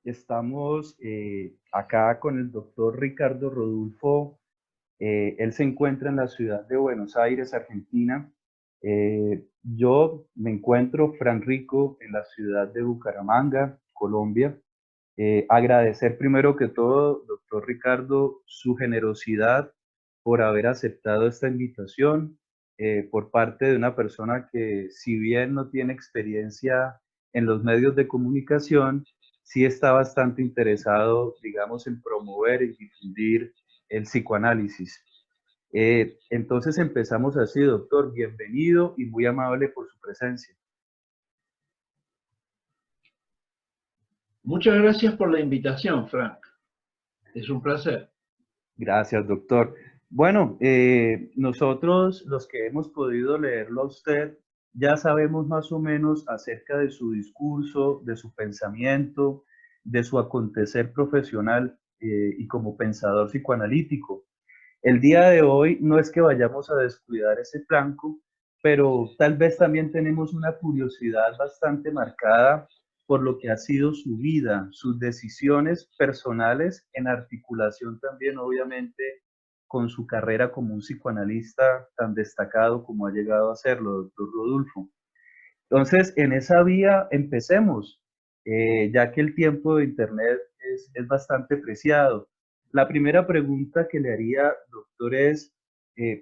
Estamos acá con el doctor Ricardo Rodulfo. Él se encuentra en la ciudad de Buenos Aires, Argentina. Yo me encuentro, Fran Rico, en la ciudad de Bucaramanga, Colombia. Agradecer primero que todo, doctor Ricardo, su generosidad por haber aceptado esta invitación por parte de una persona que, si bien no tiene experiencia en los medios de comunicación, sí está bastante interesado, digamos, en promover y difundir el psicoanálisis. Entonces empezamos así, doctor, bienvenido y muy amable por su presencia. Muchas gracias por la invitación, Frank. Es un placer. Gracias, doctor. Bueno, nosotros los que hemos podido leerlo a usted, ya sabemos más o menos acerca de su discurso, de su pensamiento, de su acontecer profesional y como pensador psicoanalítico. El día de hoy no es que vayamos a descuidar ese flanco, pero tal vez también tenemos una curiosidad bastante marcada por lo que ha sido su vida, sus decisiones personales, en articulación también, obviamente, con su carrera como un psicoanalista tan destacado como ha llegado a serlo, doctor Rodulfo. Entonces, en esa vía empecemos, ya que el tiempo de Internet es bastante preciado. La primera pregunta que le haría, doctor, es,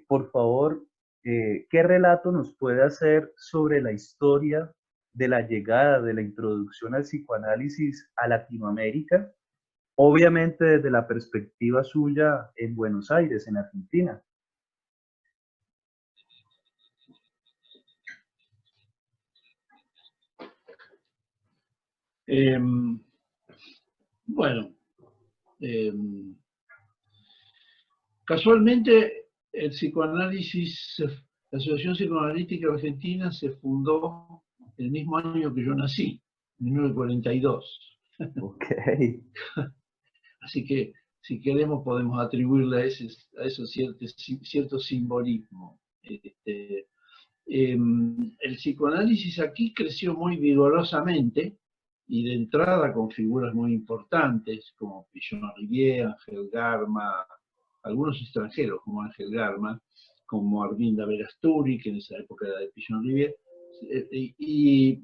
por favor, ¿qué relato nos puede hacer sobre la historia de la llegada, de la introducción al psicoanálisis a Latinoamérica? Obviamente desde la perspectiva suya en Buenos Aires, en Argentina. Bueno, casualmente el psicoanálisis, la Asociación Psicoanalítica Argentina se fundó el mismo año que yo nací, en 1942. Ok. Así que si queremos podemos atribuirle a eso cierto simbolismo. El psicoanálisis aquí creció muy vigorosamente y de entrada con figuras muy importantes como Pichon Rivière, Ángel Garma, algunos extranjeros como Ángel Garma, como Arminda Verasturi, que en esa época era de Pichon Rivière. Y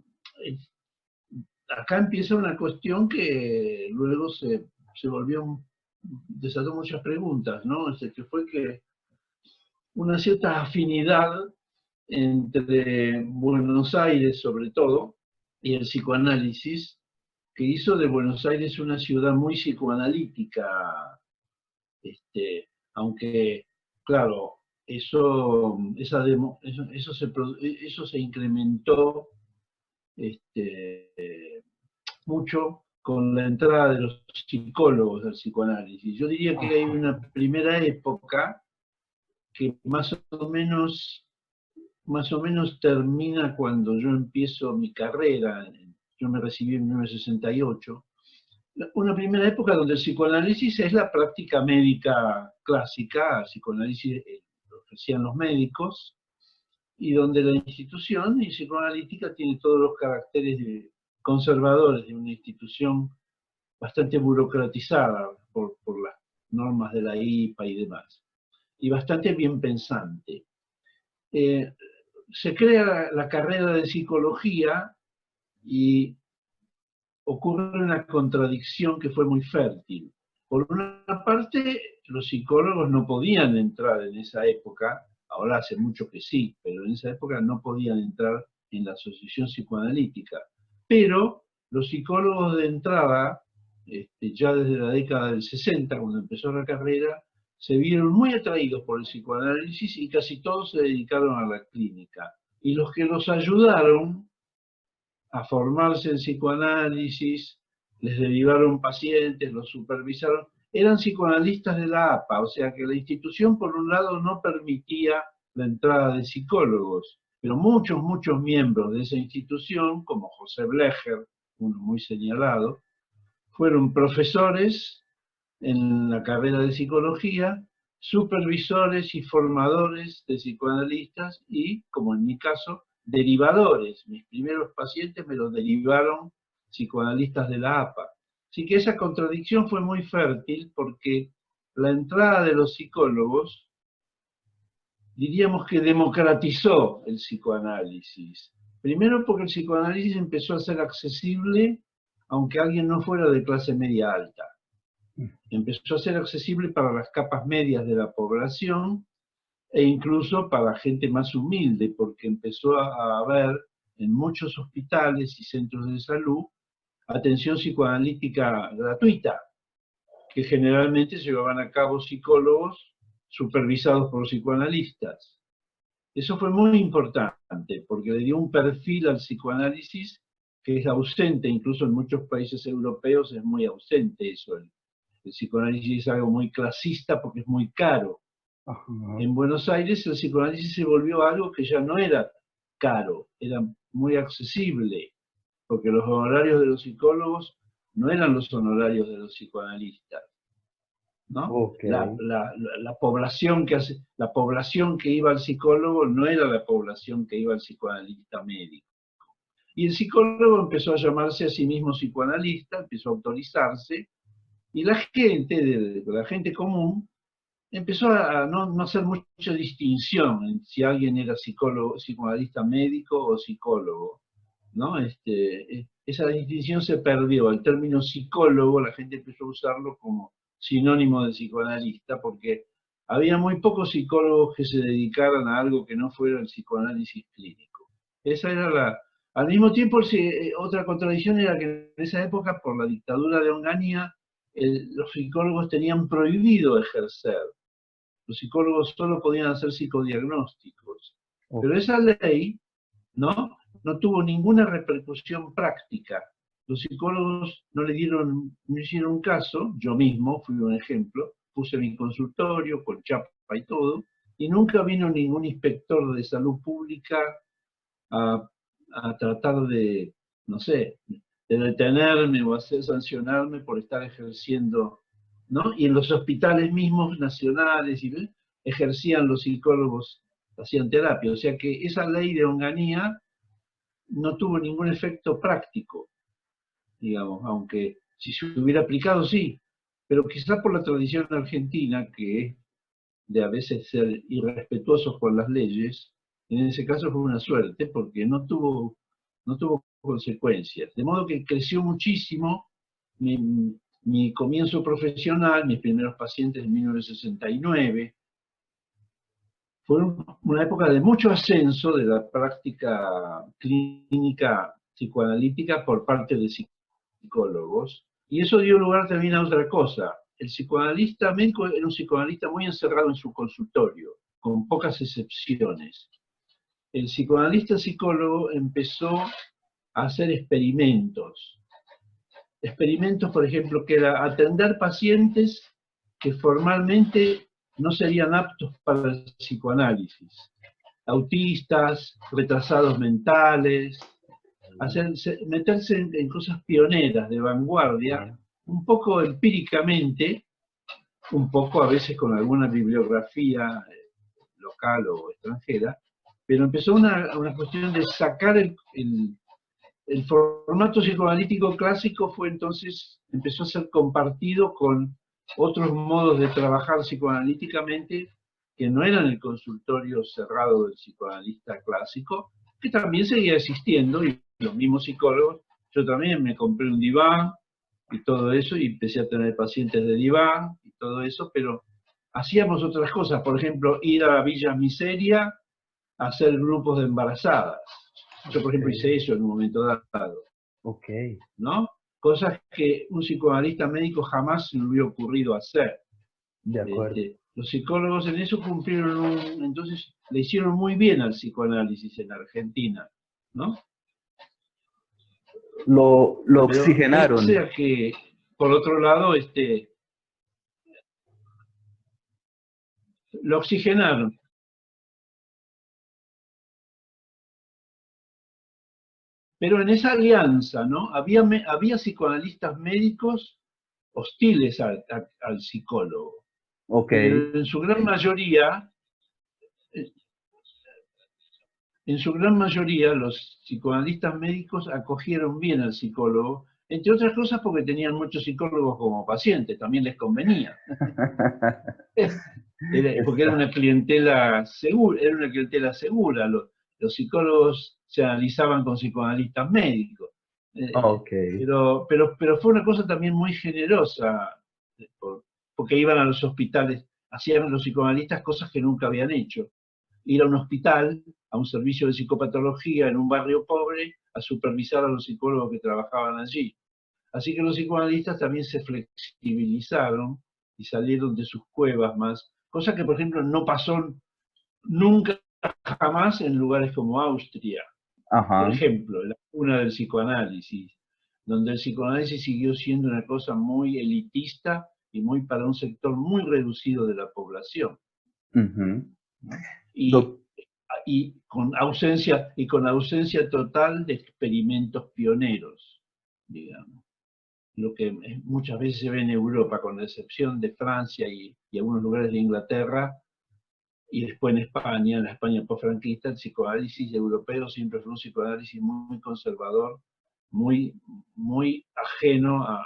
acá empieza una cuestión que luego se volvió, desató muchas preguntas, ¿no? Que fue que una cierta afinidad entre Buenos Aires, sobre todo, y el psicoanálisis, que hizo de Buenos Aires una ciudad muy psicoanalítica, aunque, claro, eso se incrementó mucho con la entrada de los psicólogos del psicoanálisis. Yo diría que hay una primera época que más o menos termina cuando yo empiezo mi carrera. Yo me recibí en 1968. Una primera época donde el psicoanálisis es la práctica médica clásica, el psicoanálisis lo hacían los médicos, y donde la institución psicoanalítica tiene todos los caracteres conservadores de una institución bastante burocratizada por las normas de la IPA y demás, y bastante bien pensante. Se crea la carrera de psicología y ocurre una contradicción que fue muy fértil. Por una parte, los psicólogos no podían entrar en esa época, ahora hace mucho que sí, pero en esa época no podían entrar en la asociación psicoanalítica. Pero los psicólogos de entrada, ya desde la década del 60, cuando empezó la carrera, se vieron muy atraídos por el psicoanálisis y casi todos se dedicaron a la clínica. Y los que los ayudaron a formarse en psicoanálisis, les derivaron pacientes, los supervisaron, eran psicoanalistas de la APA, o sea que la institución por un lado no permitía la entrada de psicólogos, pero muchos miembros de esa institución, como José Blecher, uno muy señalado, fueron profesores en la carrera de psicología, supervisores y formadores de psicoanalistas y, como en mi caso, derivadores. Mis primeros pacientes me los derivaron psicoanalistas de la APA. Así que esa contradicción fue muy fértil porque la entrada de los psicólogos, diríamos que democratizó el psicoanálisis. Primero porque el psicoanálisis empezó a ser accesible aunque alguien no fuera de clase media alta. Empezó a ser accesible para las capas medias de la población e incluso para gente más humilde, porque empezó a haber en muchos hospitales y centros de salud atención psicoanalítica gratuita, que generalmente se llevaban a cabo psicólogos supervisados por psicoanalistas. Eso fue muy importante, porque le dio un perfil al psicoanálisis que es ausente, incluso en muchos países europeos es muy ausente eso. El psicoanálisis es algo muy clasista porque es muy caro. Ajá. En Buenos Aires el psicoanálisis se volvió algo que ya no era caro, era muy accesible, porque los honorarios de los psicólogos no eran los honorarios de los psicoanalistas, ¿no? Okay. La población que iba al psicólogo no era la población que iba al psicoanalista médico. Y el psicólogo empezó a llamarse a sí mismo psicoanalista, empezó a autorizarse, y la gente común, empezó a no hacer mucha distinción en si alguien era psicólogo, psicoanalista médico o psicólogo, ¿no? Esa distinción se perdió. El término psicólogo, la gente empezó a usarlo como sinónimo de psicoanalista, porque había muy pocos psicólogos que se dedicaran a algo que no fuera el psicoanálisis clínico. Esa era al mismo tiempo, otra contradicción era que en esa época, por la dictadura de Onganía, los psicólogos tenían prohibido ejercer. Los psicólogos solo podían hacer psicodiagnósticos. Okay. Pero esa ley no tuvo ninguna repercusión práctica. Los psicólogos no hicieron caso, yo mismo fui un ejemplo, puse mi consultorio con chapa y todo, y nunca vino ningún inspector de salud pública a tratar de, no sé, de detenerme o hacer sancionarme por estar ejerciendo, ¿no? Y en los hospitales mismos nacionales ejercían los psicólogos, hacían terapia. O sea que esa ley de Onganía no tuvo ningún efecto práctico, digamos, aunque si se hubiera aplicado sí, pero quizá por la tradición argentina, que es de a veces ser irrespetuosos con las leyes, en ese caso fue una suerte porque no tuvo consecuencias. De modo que creció muchísimo mi comienzo profesional, mis primeros pacientes en 1969. Fue una época de mucho ascenso de la práctica clínica psicoanalítica por parte de psicólogos, y eso dio lugar también a otra cosa. El psicoanalista médico era un psicoanalista muy encerrado en su consultorio, con pocas excepciones. El psicoanalista psicólogo empezó a hacer experimentos. Experimentos, por ejemplo, que era atender pacientes que formalmente no serían aptos para el psicoanálisis. Autistas, retrasados mentales, meterse en cosas pioneras, de vanguardia, un poco empíricamente, un poco a veces con alguna bibliografía local o extranjera, pero empezó una cuestión de sacar el formato psicoanalítico clásico empezó a ser compartido con otros modos de trabajar psicoanalíticamente que no eran el consultorio cerrado del psicoanalista clásico, que también seguía existiendo, y los mismos psicólogos, yo también me compré un diván y todo eso, y empecé a tener pacientes de diván y todo eso, pero hacíamos otras cosas, por ejemplo, ir a Villas Miseria a hacer grupos de embarazadas. Yo, por ejemplo, hice eso en un momento dado. Okay. ¿No? Cosas que un psicoanalista médico jamás se le hubiera ocurrido hacer. De acuerdo. Los psicólogos en eso cumplieron entonces le hicieron muy bien al psicoanálisis en Argentina, ¿no? Lo Pero oxigenaron. sea que, por otro lado, lo oxigenaron. Pero en esa alianza, ¿no? Había psicoanalistas médicos hostiles al psicólogo. Ok. Pero en su gran mayoría en su gran mayoría los psicoanalistas médicos acogieron bien al psicólogo, entre otras cosas porque tenían muchos psicólogos como pacientes, también les convenía. Porque era una clientela segura, Los psicólogos se analizaban con psicoanalistas médicos. Ok. Pero fue una cosa también muy generosa, porque iban a los hospitales, hacían los psicoanalistas cosas que nunca habían hecho. Ir a un hospital, a un servicio de psicopatología en un barrio pobre, a supervisar a los psicólogos que trabajaban allí. Así que los psicoanalistas también se flexibilizaron y salieron de sus cuevas más, cosa que por ejemplo no pasó nunca jamás en lugares como Austria, por Ajá. ejemplo, la cuna del psicoanálisis, donde el psicoanálisis siguió siendo una cosa muy elitista y muy para un sector muy reducido de la población. Ujú. ¿No? Y con ausencia total de experimentos pioneros, digamos. Lo que muchas veces se ve en Europa, con la excepción de Francia y algunos lugares de Inglaterra, y después en la España posfranquista, el psicoanálisis europeo siempre fue un psicoanálisis muy conservador, muy ajeno a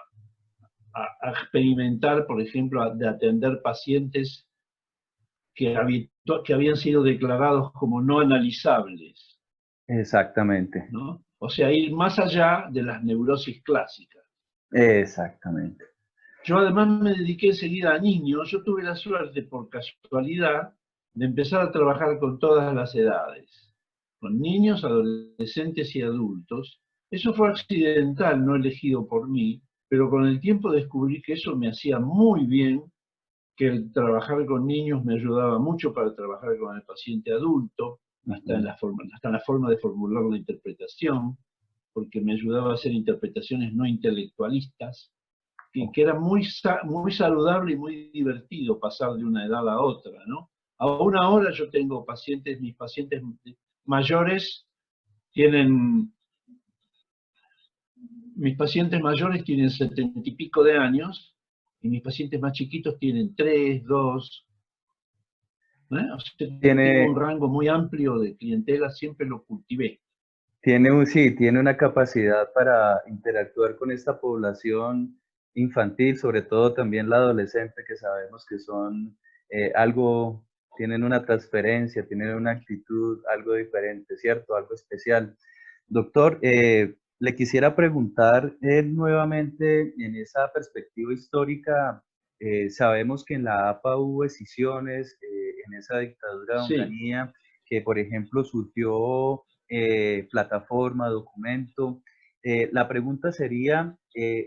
experimentar, por ejemplo, de atender pacientes que habían sido declarados como no analizables, Exactamente. ¿no? O sea, ir más allá de las neurosis clásicas. Exactamente. Yo además me dediqué enseguida a niños. Yo tuve la suerte, por casualidad, de empezar a trabajar con todas las edades, con niños, adolescentes y adultos. Eso fue accidental, no elegido por mí, pero con el tiempo descubrí que eso me hacía muy bien, que el trabajar con niños me ayudaba mucho para trabajar con el paciente adulto, hasta en Ujú. la forma de formular la interpretación, porque me ayudaba a hacer interpretaciones no intelectualistas, Ok. que era muy saludable y muy divertido pasar de una edad a otra, ¿no? Aún ahora yo tengo pacientes, mis pacientes mayores tienen, mis pacientes mayores tienen 70 y pico de años, y mis pacientes más chiquitos tienen 3, 2, ¿eh? O sea, tengo un Tiene, rango muy amplio de clientela, siempre lo cultivé. sí, tiene una capacidad para interactuar con esta población infantil, sobre todo también la adolescente, que sabemos que son algo, tienen una transferencia, tienen una actitud algo diferente, ¿cierto? Algo especial. Doctor, le quisiera preguntar nuevamente en esa perspectiva histórica, sabemos que en la APA hubo decisiones en esa dictadura de Sí. Onganía, que por ejemplo surgió plataforma, documento. La pregunta sería,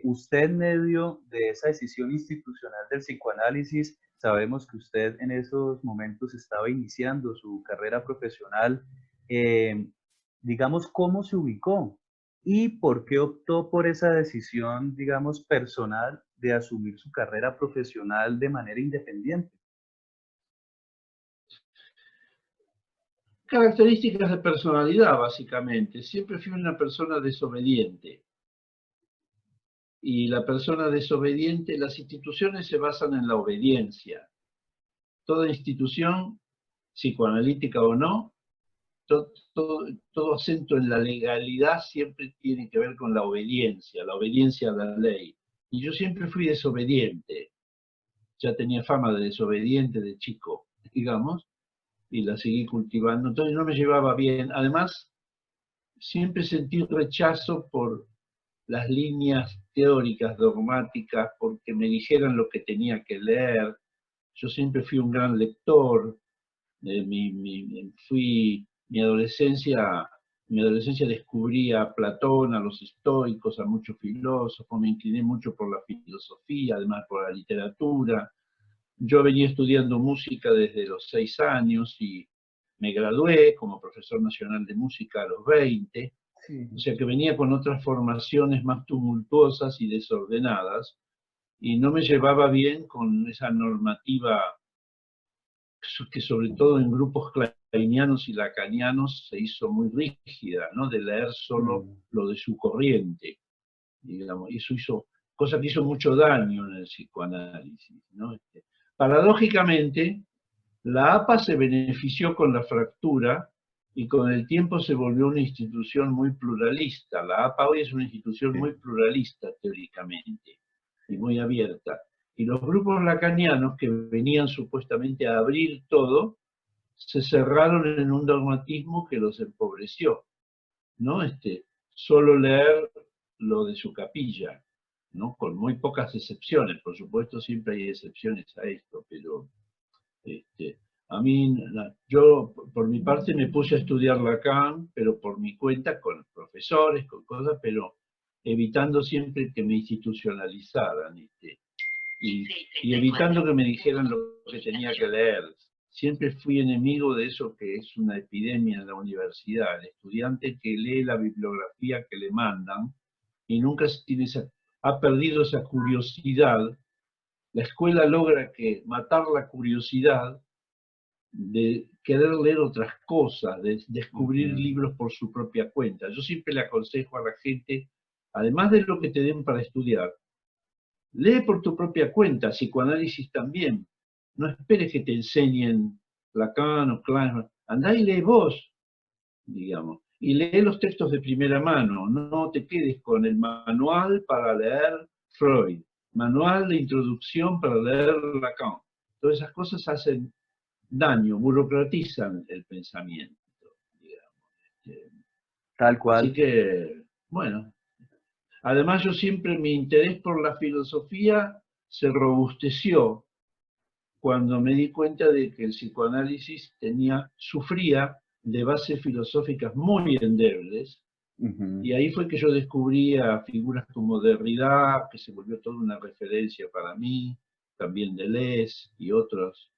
usted en medio de esa decisión institucional del psicoanálisis, sabemos que usted en esos momentos estaba iniciando su carrera profesional, eh, digamos, ¿cómo se ubicó? ¿Y por qué optó por esa decisión, digamos, personal de asumir su carrera profesional de manera independiente? Características de personalidad, básicamente. Siempre fui una persona desobediente. Y la persona desobediente, las instituciones se basan en la obediencia. Toda institución, psicoanalítica o no, todo acento en la legalidad siempre tiene que ver con la obediencia a la ley. Y yo siempre fui desobediente. Ya tenía fama de desobediente de chico, digamos, y la seguí cultivando. Entonces no me llevaba bien. Además, siempre sentí un rechazo por las líneas teóricas, dogmáticas, porque me dijeran lo que tenía que leer. Yo siempre fui un gran lector. Mi adolescencia descubrí a Platón, a los estoicos, a muchos filósofos, me incliné mucho por la filosofía, además por la literatura. Yo venía estudiando música desde los 6 años y me gradué como profesor nacional de música a los 20. Sí. O sea que venía con otras formaciones más tumultuosas y desordenadas, y no me llevaba bien con esa normativa que sobre todo en grupos kleinianos y lacanianos se hizo muy rígida, ¿no? De leer solo Mm. lo de su corriente, digamos, y eso hizo, cosa que hizo mucho daño en el psicoanálisis, ¿no? Paradójicamente, la APA se benefició con la fractura y con el tiempo se volvió una institución muy pluralista. La APA hoy es una institución muy pluralista teóricamente y muy abierta. Y los grupos lacanianos que venían supuestamente a abrir todo, se cerraron en un dogmatismo que los empobreció, ¿no? Solo leer lo de su capilla, ¿no? Con muy pocas excepciones, por supuesto siempre hay excepciones a esto, pero a mí, yo por mi parte me puse a estudiar Lacan, pero por mi cuenta, con profesores, con cosas, pero evitando siempre que me institucionalizaran, y evitando que me dijeran lo que tenía que leer. Siempre fui enemigo de eso que es una epidemia en la universidad, el estudiante que lee la bibliografía que le mandan y nunca tiene ha perdido esa curiosidad. La escuela logra matar la curiosidad de querer leer otras cosas, de descubrir libros por su propia cuenta. Yo siempre le aconsejo a la gente, además de lo que te den para estudiar, lee por tu propia cuenta, psicoanálisis también. No esperes que te enseñen Lacan o Klein. Andá y lee vos, digamos. Y lee los textos de primera mano. No te quedes con el manual para leer Freud, manual de introducción para leer Lacan. Todas esas cosas hacen daño, burocratizan el pensamiento, digamos. Tal Así cual. que, bueno, además yo siempre mi interés por la filosofía se robusteció cuando me di cuenta de que el psicoanálisis sufría de bases filosóficas muy endebles, y ahí fue que yo descubrí a figuras como Derrida, que se volvió toda una referencia para mí, también Deleuze y otros,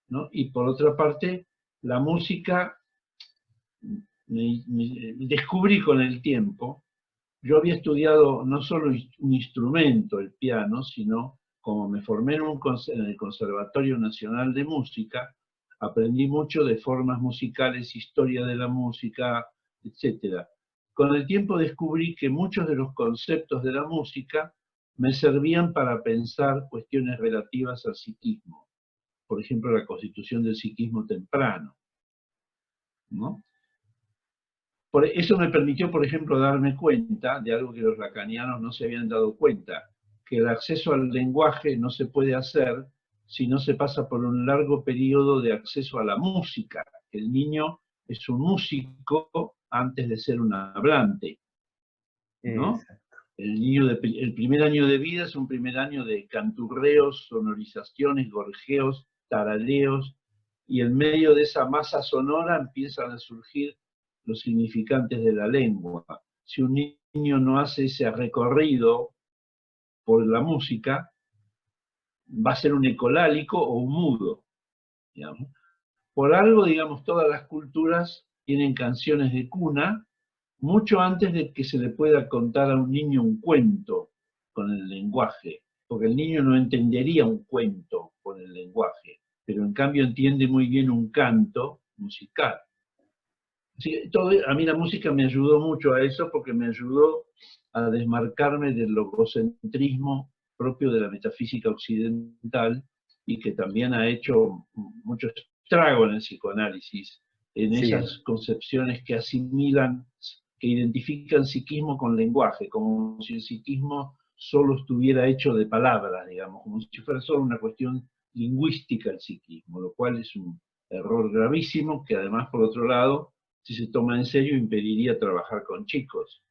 ¿no? Y por otra parte, la música, descubrí con el tiempo. Yo había estudiado no solo un instrumento, el piano, sino como me formé en el Conservatorio Nacional de Música, aprendí mucho de formas musicales, historia de la música, etc. Con el tiempo descubrí que muchos de los conceptos de la música me servían para pensar cuestiones relativas al psiquismo. Por ejemplo, la constitución del psiquismo temprano, ¿no? Eso me permitió, por ejemplo, darme cuenta de algo que los lacanianos no se habían dado cuenta, que el acceso al lenguaje no se puede hacer si no se pasa por un largo periodo de acceso a la música. El niño es un músico antes de ser un hablante, ¿no? Exacto. El primer año de vida es un primer año de canturreos, sonorizaciones, gorjeos, tarareos, y en medio de esa masa sonora empiezan a surgir los significantes de la lengua. Si un niño no hace ese recorrido por la música, va a ser un ecolálico o un mudo, digamos. Por algo, digamos, todas las culturas tienen canciones de cuna mucho antes de que se le pueda contar a un niño un cuento con el lenguaje, porque el niño no entendería un cuento con el lenguaje, pero en cambio entiende muy bien un canto musical. Sí, a mí la música me ayudó mucho a eso porque me ayudó a desmarcarme del logocentrismo propio de la metafísica occidental y que también ha hecho mucho estrago en el psicoanálisis, en Sí, esas concepciones que asimilan, que identifican psiquismo con lenguaje, como si el psiquismo solo estuviera hecho de palabras, digamos, como si fuera solo una cuestión lingüística el psiquismo, lo cual es un error gravísimo que además, por otro lado, si se toma en serio, impediría trabajar con chicos,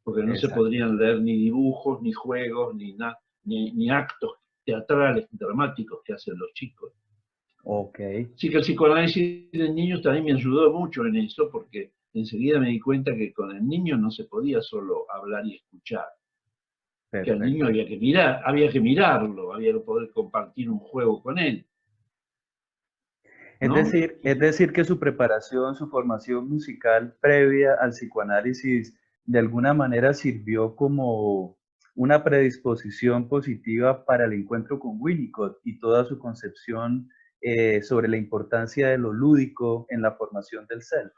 porque no se exacto. podrían leer ni dibujos, ni juegos, ni actos teatrales, dramáticos que hacen los chicos. Ok, Así que el psicoanálisis de niños también me ayudó mucho en eso, porque enseguida me di cuenta que con el niño no se podía solo hablar y escuchar, que al niño perfecto. había que mirarlo, había que poder compartir un juego con él, ¿no? Es decir que su preparación, su formación musical previa al psicoanálisis de alguna manera sirvió como una predisposición positiva para el encuentro con Winnicott y toda su concepción sobre la importancia de lo lúdico en la formación del self.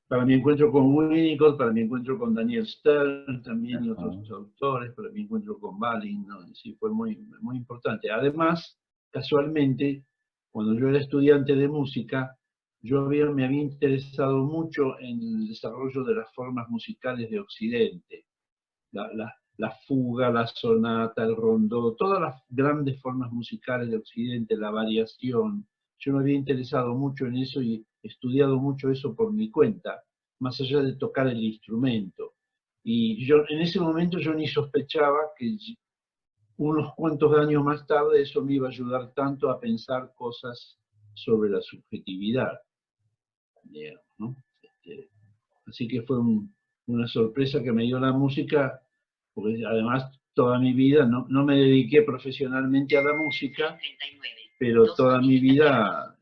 Para mi encuentro con Winnicott, para mi encuentro con Daniel Stern también y Ajá. otros autores, para mi encuentro con Balin, ¿no? Sí, fue muy, muy importante. Además, casualmente, cuando yo era estudiante de música, me había interesado mucho en el desarrollo de las formas musicales de Occidente. La fuga, la sonata, el rondó, todas las grandes formas musicales de Occidente, la variación. Yo me había interesado mucho en eso y he estudiado mucho eso por mi cuenta, más allá de tocar el instrumento. Y yo en ese momento yo ni sospechaba que unos cuantos años más tarde eso me iba a ayudar tanto a pensar cosas sobre la subjetividad, digamos, ¿no? Así que fue una sorpresa que me dio la música, porque además toda mi vida, no me dediqué profesionalmente a la música, pero toda mi vida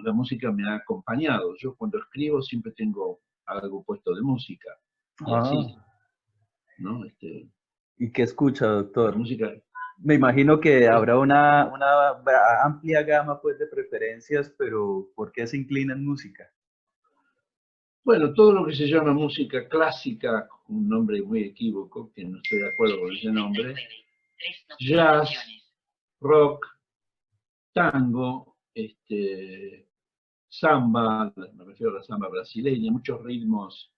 la música me ha acompañado. Yo cuando escribo siempre tengo algo puesto de música, y así, Ah, ¿no? ¿y qué escucha, La doctor? música, Me imagino que es, habrá una amplia gama pues, de preferencias, pero ¿por qué se inclina en música? bueno, todo lo que se llama música clásica, un nombre muy equívoco, que no estoy de acuerdo con ese nombre, jazz, rock, tango, samba, me refiero a la samba brasileña, muchos ritmos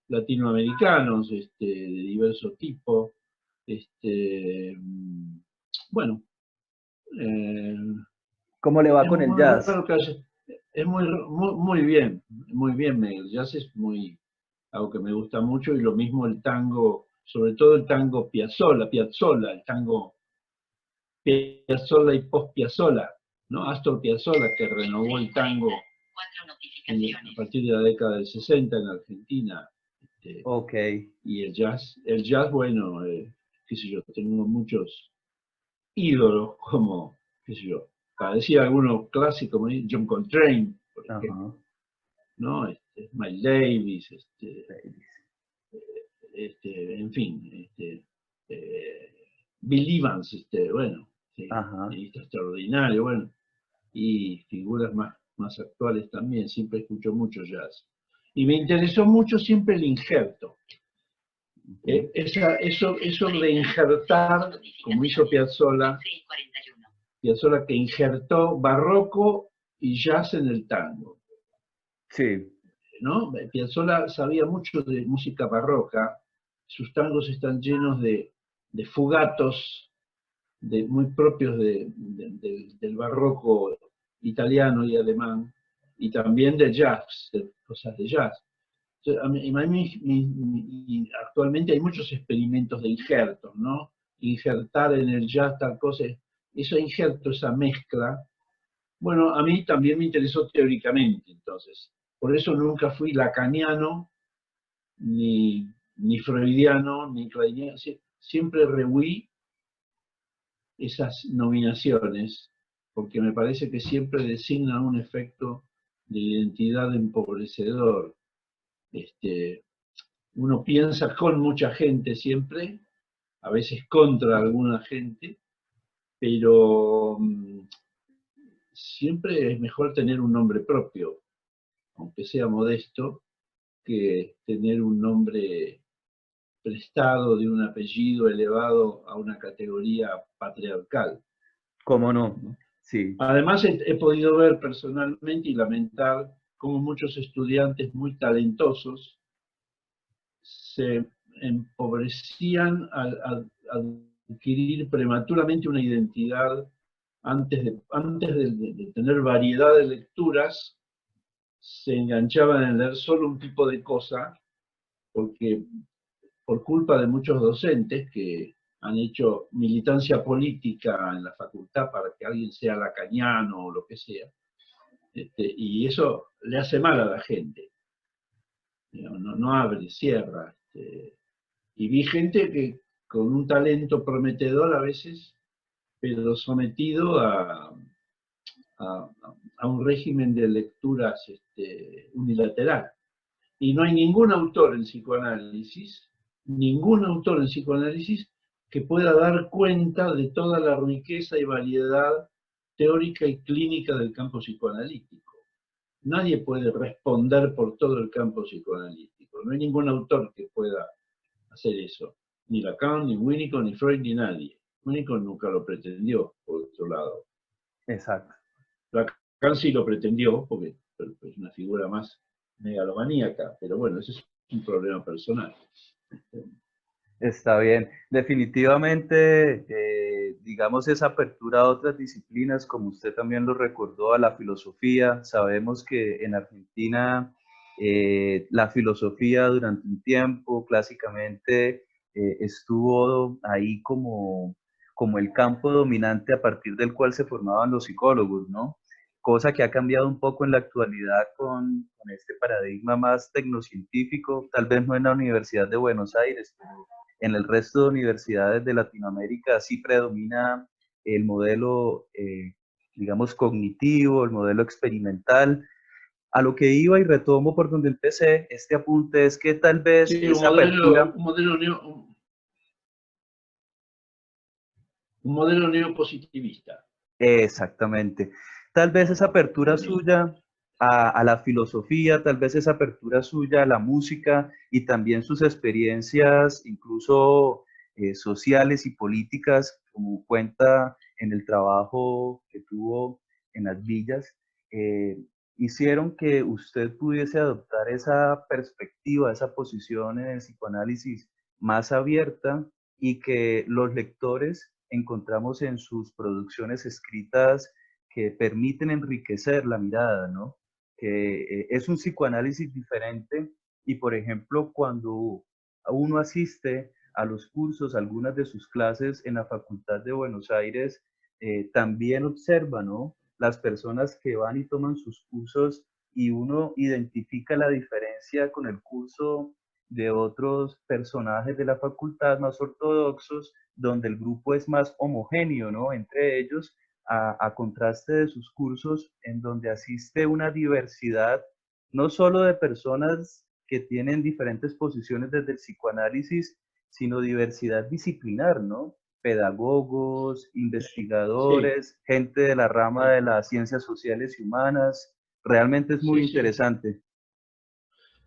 latinoamericanos, de diverso tipo. Bueno, eh, ¿Cómo le va es con el muy jazz? raro que haya, es muy bien, el jazz es muy, algo que me gusta mucho, y lo mismo el tango, sobre todo el tango Piazzolla, el tango Piazzolla y post-Piazzolla, ¿no? Astor Piazzolla, que renovó el tango a partir de la década del 60 en Argentina. Este, Ok. y el jazz, bueno, qué sé yo, tengo muchos ídolos como, qué sé yo, para decir algunos clásicos, como John Coltrane, por ejemplo, Ajá. ¿no? Miles Davis, Babies. en fin, eh, Bill Evans, bueno, sí, Ajá. pianista extraordinario, bueno, y figuras más actuales también, siempre escucho mucho jazz. Y me interesó mucho siempre el injerto. Ujú. Eso de injertar, como hizo Piazzolla que injertó barroco y jazz en el tango, Sí. ¿no? Piazzolla sabía mucho de música barroca, sus tangos están llenos de fugatos muy propios del barroco italiano y alemán, y también de jazz, de cosas de jazz. Y actualmente hay muchos experimentos de injertos, ¿no? Injertar en el jazz tal cosa, eso injerto, esa mezcla. Bueno, a mí también me interesó teóricamente, entonces. Por eso nunca fui lacaniano, ni freudiano, ni kleiniano. Siempre rehuí esas nominaciones, porque me parece que siempre designan un efecto de identidad empobrecedor. Este, Uno piensa con mucha gente siempre, a veces contra alguna gente, pero siempre es mejor tener un nombre propio, aunque sea modesto, que tener un nombre prestado de un apellido elevado a una categoría patriarcal. ¿Cómo no? Sí. Además, he podido ver personalmente y lamentar cómo muchos estudiantes muy talentosos se empobrecían al adquirir prematuramente una identidad antes de tener variedad de lecturas, se enganchaban en leer solo un tipo de cosa, porque por culpa de muchos docentes que han hecho militancia política en la facultad para que alguien sea lacaniano o lo que sea, y eso le hace mal a la gente, no abre, cierra. Y vi gente que con un talento prometedor a veces, pero sometido a, a un régimen de lecturas unilateral. Y no hay ningún autor en psicoanálisis que pueda dar cuenta de toda la riqueza y variedad teórica y clínica del campo psicoanalítico. Nadie puede responder por todo el campo psicoanalítico. No hay ningún autor que pueda hacer eso. Ni Lacan, ni Winnicott, ni Freud, ni nadie. Winnicott nunca lo pretendió, por otro lado. Exacto. sí lo pretendió, porque es una figura más megalomaníaca, pero bueno, ese es un problema personal. Está bien. Definitivamente, digamos, esa apertura a otras disciplinas, como usted también lo recordó, a la filosofía. Sabemos que en Argentina la filosofía durante un tiempo clásicamente estuvo ahí como el campo dominante a partir del cual se formaban los psicólogos, ¿no? Cosa que ha cambiado un poco en la actualidad con este paradigma más tecnocientífico, tal vez no en la Universidad de Buenos Aires, pero en el resto de universidades de Latinoamérica sí predomina el modelo, digamos, cognitivo, el modelo experimental. A lo que iba y retomo por donde empecé, este apunte es que tal vez Sí, esa apertura, un modelo neopositivista. exactamente, tal vez esa apertura También. suya a la filosofía, tal vez esa apertura suya a la música y también sus experiencias, incluso sociales y políticas, como cuenta en el trabajo que tuvo en las villas, eh, hicieron que usted pudiese adoptar esa perspectiva, esa posición en el psicoanálisis más abierta y que los lectores encontramos en sus producciones escritas que permiten enriquecer la mirada, ¿no? Que es un psicoanálisis diferente y, por ejemplo, cuando uno asiste a los cursos, algunas de sus clases en la Facultad de Buenos Aires, también observa, ¿no? Las personas que van y toman sus cursos y uno identifica la diferencia con el curso de otros personajes de la facultad más ortodoxos, donde el grupo es más homogéneo, ¿no? Entre ellos, a contraste de sus cursos, en donde asiste una diversidad, no solo de personas que tienen diferentes posiciones desde el psicoanálisis, sino diversidad disciplinar, ¿no? Pedagogos, Sí, investigadores, gente de la rama sí, de las ciencias sociales y humanas. Realmente es muy sí, sí. interesante.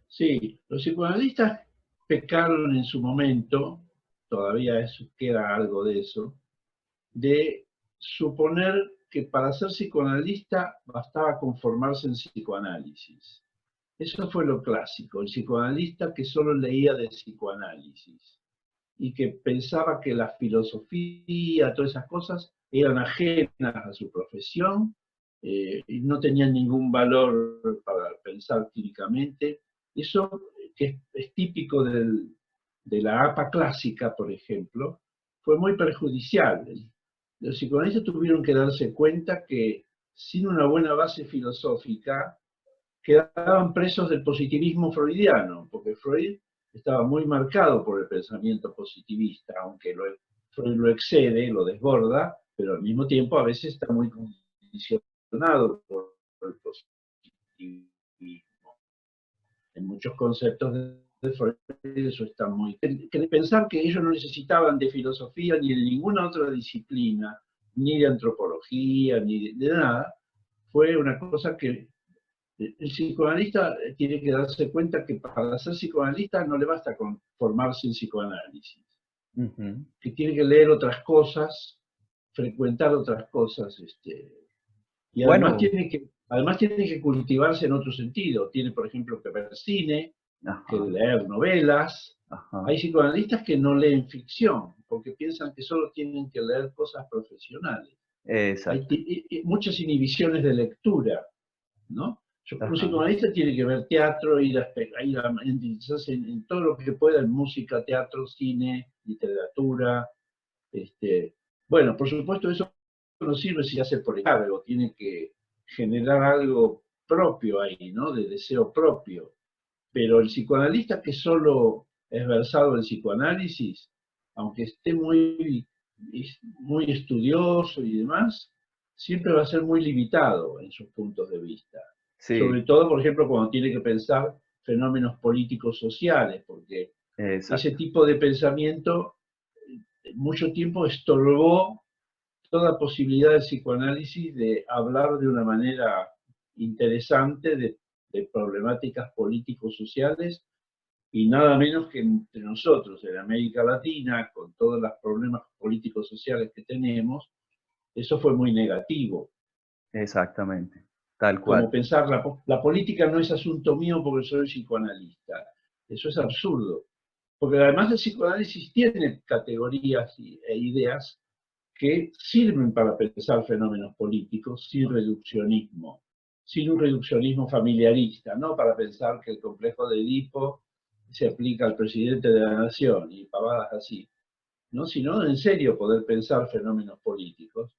Sí, los psicoanalistas pecaron en su momento, todavía queda algo de eso, de suponer que para ser psicoanalista bastaba conformarse en psicoanálisis. Eso fue lo clásico, el psicoanalista que solo leía de psicoanálisis y que pensaba que la filosofía, todas esas cosas, eran ajenas a su profesión y no tenían ningún valor para pensar clínicamente. Eso, que es típico de la APA clásica, por ejemplo, fue muy perjudicial. Los psicoanalistas tuvieron que darse cuenta que sin una buena base filosófica quedaban presos del positivismo freudiano, porque Freud estaba muy marcado por el pensamiento positivista, aunque Freud lo excede, lo desborda, pero al mismo tiempo a veces está muy condicionado por el positivismo. En muchos conceptos de Freud eso está muy... Pensar que ellos no necesitaban de filosofía ni de ninguna otra disciplina, ni de antropología, ni de nada, fue una cosa que el psicoanalista tiene que darse cuenta que para ser psicoanalista no le basta con formarse en psicoanálisis, Ujú. que tiene que leer otras cosas, frecuentar otras cosas, y Bueno, además tiene que cultivarse en otro sentido. Tiene, por ejemplo, que ver cine, que ajá, leer novelas. ajá, Hay psicoanalistas que no leen ficción, porque piensan que solo tienen que leer cosas profesionales. Hay exacto, muchas inhibiciones de lectura, ¿no? Un ajá, psicoanalista tiene que ver teatro, ir a interesarse en todo lo que pueda, en música, teatro, cine, literatura. Este, bueno, por supuesto eso no sirve si hace por encargo, tiene que generar algo propio ahí, ¿no? De deseo propio. Pero el psicoanalista que solo es versado en psicoanálisis, aunque esté muy estudioso y demás, siempre va a ser muy limitado en sus puntos de vista. Sobre sí, todo, por ejemplo, cuando tiene que pensar fenómenos políticos sociales, porque ese exacto, tipo de pensamiento mucho tiempo estorbó toda posibilidad de psicoanálisis de hablar de una manera interesante de problemáticas políticos sociales y nada menos que entre nosotros, en América Latina, con todos los problemas políticos sociales que tenemos, eso fue muy negativo. exactamente. tal Como cual. pensar la política no es asunto mío porque soy psicoanalista. Eso es absurdo. Porque además el psicoanálisis tiene categorías e ideas que sirven para pensar fenómenos políticos sin reduccionismo, sin un reduccionismo familiarista, no para pensar que el complejo de Edipo se aplica al presidente de la nación y pavadas así, ¿no? Sino en serio poder pensar fenómenos políticos,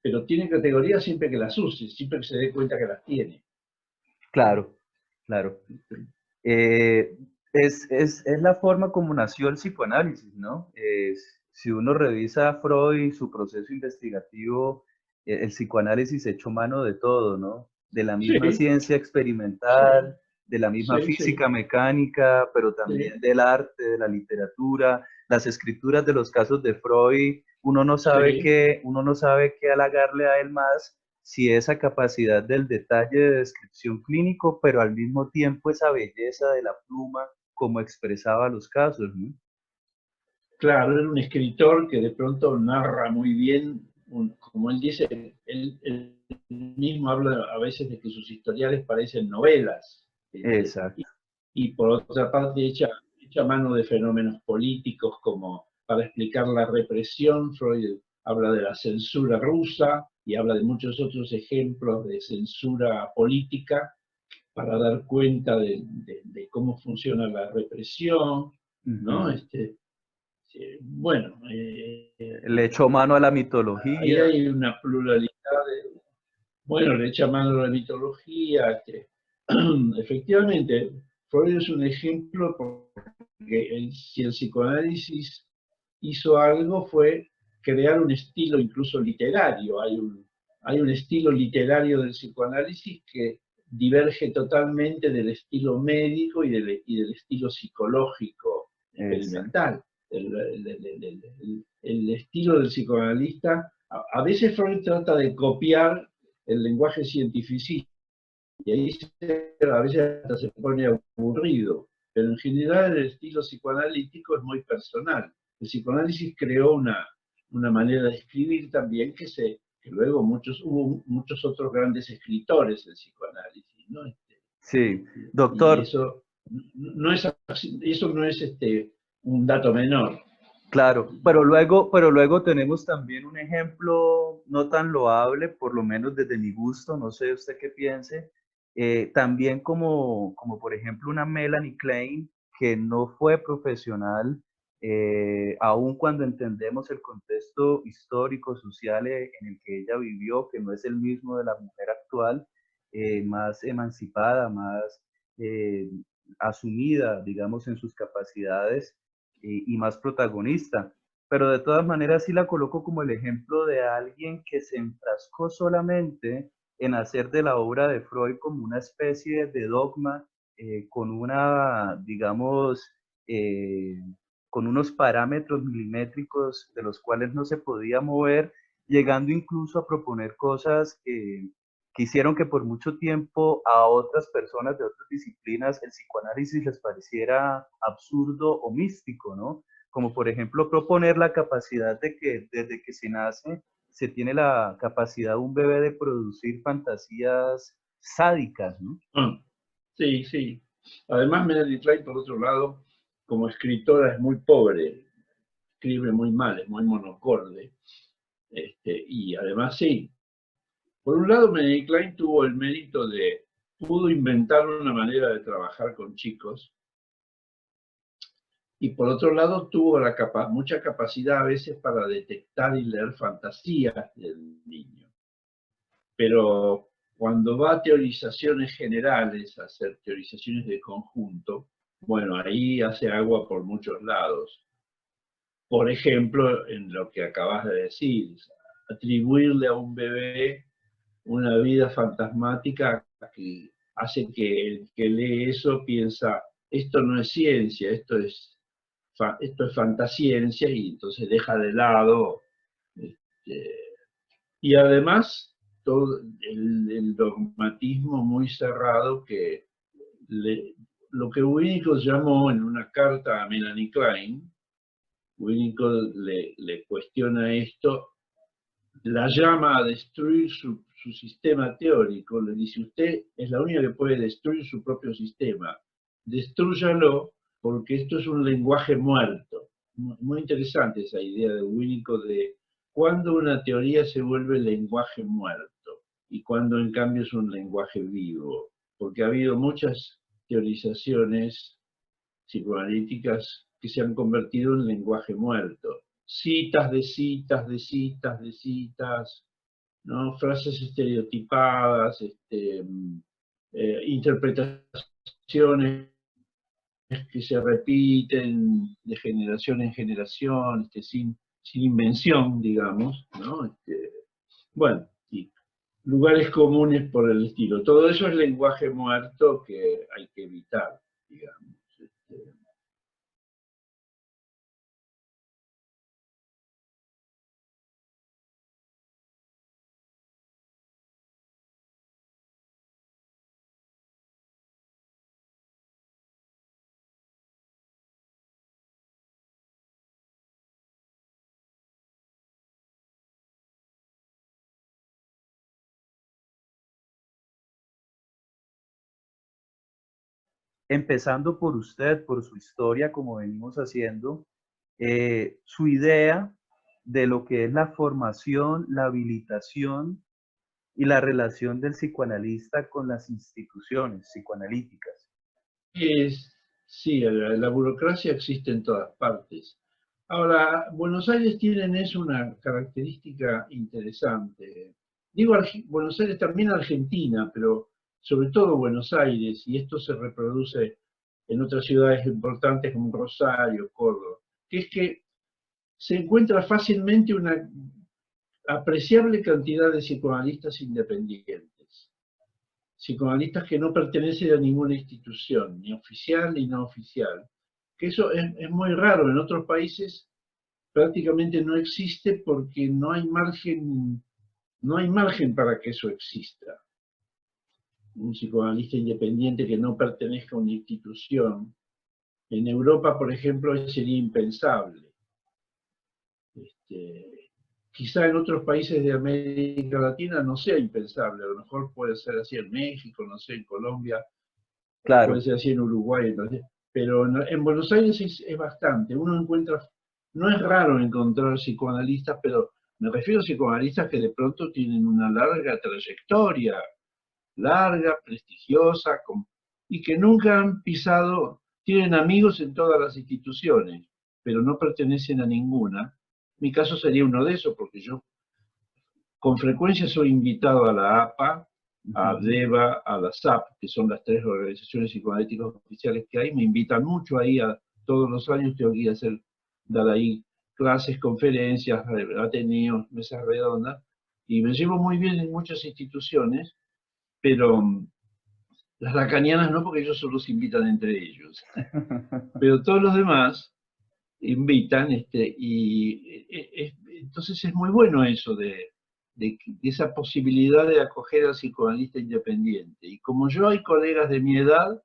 pero tiene categorías siempre que las use, siempre que se dé cuenta que las tiene. Claro, claro. Eh, es la forma como nació el psicoanálisis, ¿no? Si uno revisa Freud, su proceso investigativo, el psicoanálisis echó mano de todo, ¿no? De la misma Sí, ciencia sí, experimental, de la misma sí, sí, física mecánica, pero sí, también del arte, de la literatura, las escrituras de los casos de Freud. sí. Uno no sabe qué halagarle a él más si esa capacidad del detalle de descripción clínico, pero al mismo tiempo esa belleza de la pluma como expresaba los casos, ¿no? Claro, era un escritor que de pronto narra muy bien, como él dice, él mismo habla a veces de que sus historiales parecen novelas. Exacto. Y por otra parte echa mano de fenómenos políticos como para explicar la represión. Freud habla de la censura rusa y habla de muchos otros ejemplos de censura política para dar cuenta de cómo funciona la represión, ¿no? Ujú. Bueno, Le echó mano a la ahí mitología. hay una pluralidad de, bueno, le echa mano a la mitología. Efectivamente, Freud es un ejemplo porque si el psicoanálisis hizo algo fue crear un estilo incluso literario. Hay un estilo literario del psicoanálisis que diverge totalmente del estilo médico y del estilo psicológico Exacto. experimental. El estilo del psicoanalista, a veces Freud trata de copiar el lenguaje cientificista y ahí a veces hasta se pone aburrido, pero en general el estilo psicoanalítico es muy personal. El psicoanálisis creó una manera de escribir también que luego hubo muchos otros grandes escritores del psicoanálisis, ¿no? Sí, Y doctor, eso eso no es un dato menor. claro, pero luego tenemos también un ejemplo no tan loable, por lo menos desde mi gusto, no sé usted qué piense, también como por ejemplo una Melanie Klein, que no fue profesional, aun cuando entendemos el contexto histórico, social en el que ella vivió, que no es el mismo de la mujer actual, más emancipada, más eh, asumida, digamos, en sus capacidades y más protagonista. Pero de todas maneras sí la coloco como el ejemplo de alguien que se enfrascó solamente en hacer de la obra de Freud como una especie de dogma, con una, digamos, eh, con unos parámetros milimétricos de los cuales no se podía mover, llegando incluso a proponer cosas que hicieron que por mucho tiempo a otras personas de otras disciplinas el psicoanálisis les pareciera absurdo o místico, ¿no? Como por ejemplo proponer la capacidad de que desde que se nace se tiene la capacidad de un bebé de producir fantasías sádicas, ¿no? Ah, sí, sí. Además, Melanie Klein, por otro lado, como escritora es muy pobre, escribe muy mal, es muy monocorde. Y además, sí, por un lado, Melanie Klein tuvo el mérito pudo inventar una manera de trabajar con chicos, y por otro lado, tuvo mucha capacidad a veces para detectar y leer fantasías del niño. Pero cuando va a teorizaciones generales, a hacer teorizaciones de conjunto, bueno, ahí hace agua por muchos lados. Por ejemplo, en lo que acabas de decir, atribuirle a un bebé una vida fantasmática que hace que el que lee eso piensa, esto no es ciencia, esto es fantasciencia, y entonces deja de lado. Este, y además, todo el dogmatismo muy cerrado le, lo que Winnicott llamó en una carta a Melanie Klein, Winnicott le cuestiona esto, la llama a destruir su sistema teórico, le dice: usted es la única que puede destruir su propio sistema. Destrúyalo, porque esto es un lenguaje muerto. Muy interesante esa idea de Winnicott de cuándo una teoría se vuelve lenguaje muerto y cuándo en cambio es un lenguaje vivo. Porque ha habido muchas teorizaciones psicoanalíticas que se han convertido en lenguaje muerto. Citas de citas de citas de citas, ¿no? Frases estereotipadas, interpretaciones que se repiten de generación en generación, sin invención, digamos, ¿no? Bueno, y lugares comunes por el estilo. Todo eso es lenguaje muerto que hay que evitar, digamos. Empezando por usted, por su historia, como venimos haciendo, su idea de lo que es la formación, la habilitación y la relación del psicoanalista con las instituciones psicoanalíticas. Sí, la burocracia existe en todas partes. Ahora, Buenos Aires es una característica interesante. Digo Buenos Aires, también Argentina, pero sobre todo Buenos Aires, y esto se reproduce en otras ciudades importantes como Rosario, Córdoba, que es que se encuentra fácilmente una apreciable cantidad de psicoanalistas independientes. Psicoanalistas que no pertenecen a ninguna institución, ni oficial ni no oficial. Que eso es muy raro. En otros países prácticamente no existe porque no hay margen para que eso exista. Un psicoanalista independiente que no pertenezca a una institución. En Europa, por ejemplo, sería impensable. Quizá en otros países de América Latina no sea impensable, a lo mejor puede ser así en México, no sé, en Colombia, puede Claro, ser así en Uruguay, entonces, pero en Buenos Aires es bastante. Uno encuentra, no es raro encontrar psicoanalistas, pero me refiero a psicoanalistas que de pronto tienen una larga trayectoria, larga, prestigiosa, y que nunca han pisado, tienen amigos en todas las instituciones, pero no pertenecen a ninguna. Mi caso sería uno de esos, porque yo con frecuencia soy invitado a la APA, a DEVA, a la SAP, que son las tres organizaciones psicoanalíticas oficiales que hay. Me invitan mucho ahí, todos los años tengo que ir a dar ahí clases, conferencias, ateneos, mesas redondas, y me llevo muy bien en muchas instituciones, pero las lacanianas no, porque ellos solo los invitan entre ellos. Pero todos los demás invitan, entonces es muy bueno eso de esa posibilidad de acoger al psicoanalista independiente. Y como yo, hay colegas de mi edad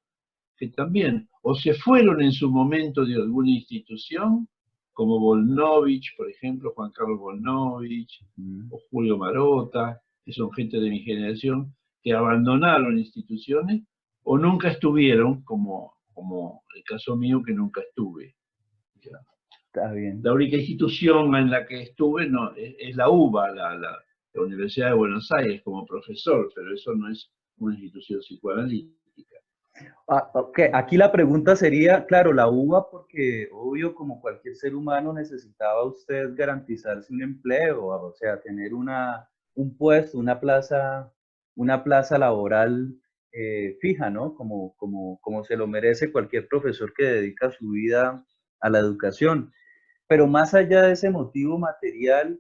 que también o se fueron en su momento de alguna institución, como Volnovich, por ejemplo, Juan Carlos Volnovich, o Julio Marota, que son gente de mi generación, que abandonaron instituciones o nunca estuvieron, como el caso mío, que nunca estuve. está bien. La única institución en la que estuve es la UBA, la Universidad de Buenos Aires, como profesor, pero eso no es una institución psicoanalítica. Ok, aquí la pregunta sería, claro, la UBA, porque obvio, como cualquier ser humano, necesitaba usted garantizarse un empleo, o sea, tener un puesto, una plaza laboral fija, ¿no? Como se lo merece cualquier profesor que dedica su vida a la educación. Pero más allá de ese motivo material,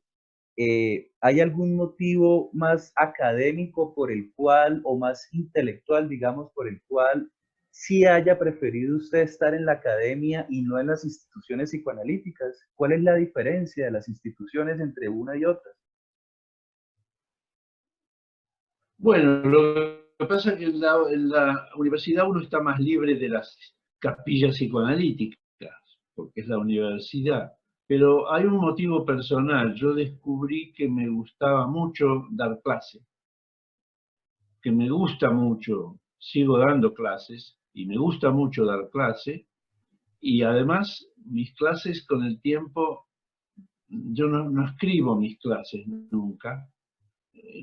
¿hay algún motivo más académico por el cual, o más intelectual, digamos, por el cual sí haya preferido usted estar en la academia y no en las instituciones psicoanalíticas? ¿Cuál es la diferencia de las instituciones entre una y otra? Bueno, lo que pasa es que en la universidad uno está más libre de las capillas psicoanalíticas, porque es la universidad. Pero hay un motivo personal. Yo descubrí que me gustaba mucho dar clase. que me gusta mucho, sigo dando clases, y me gusta mucho dar clase, y además mis clases con el tiempo, yo no escribo mis clases nunca,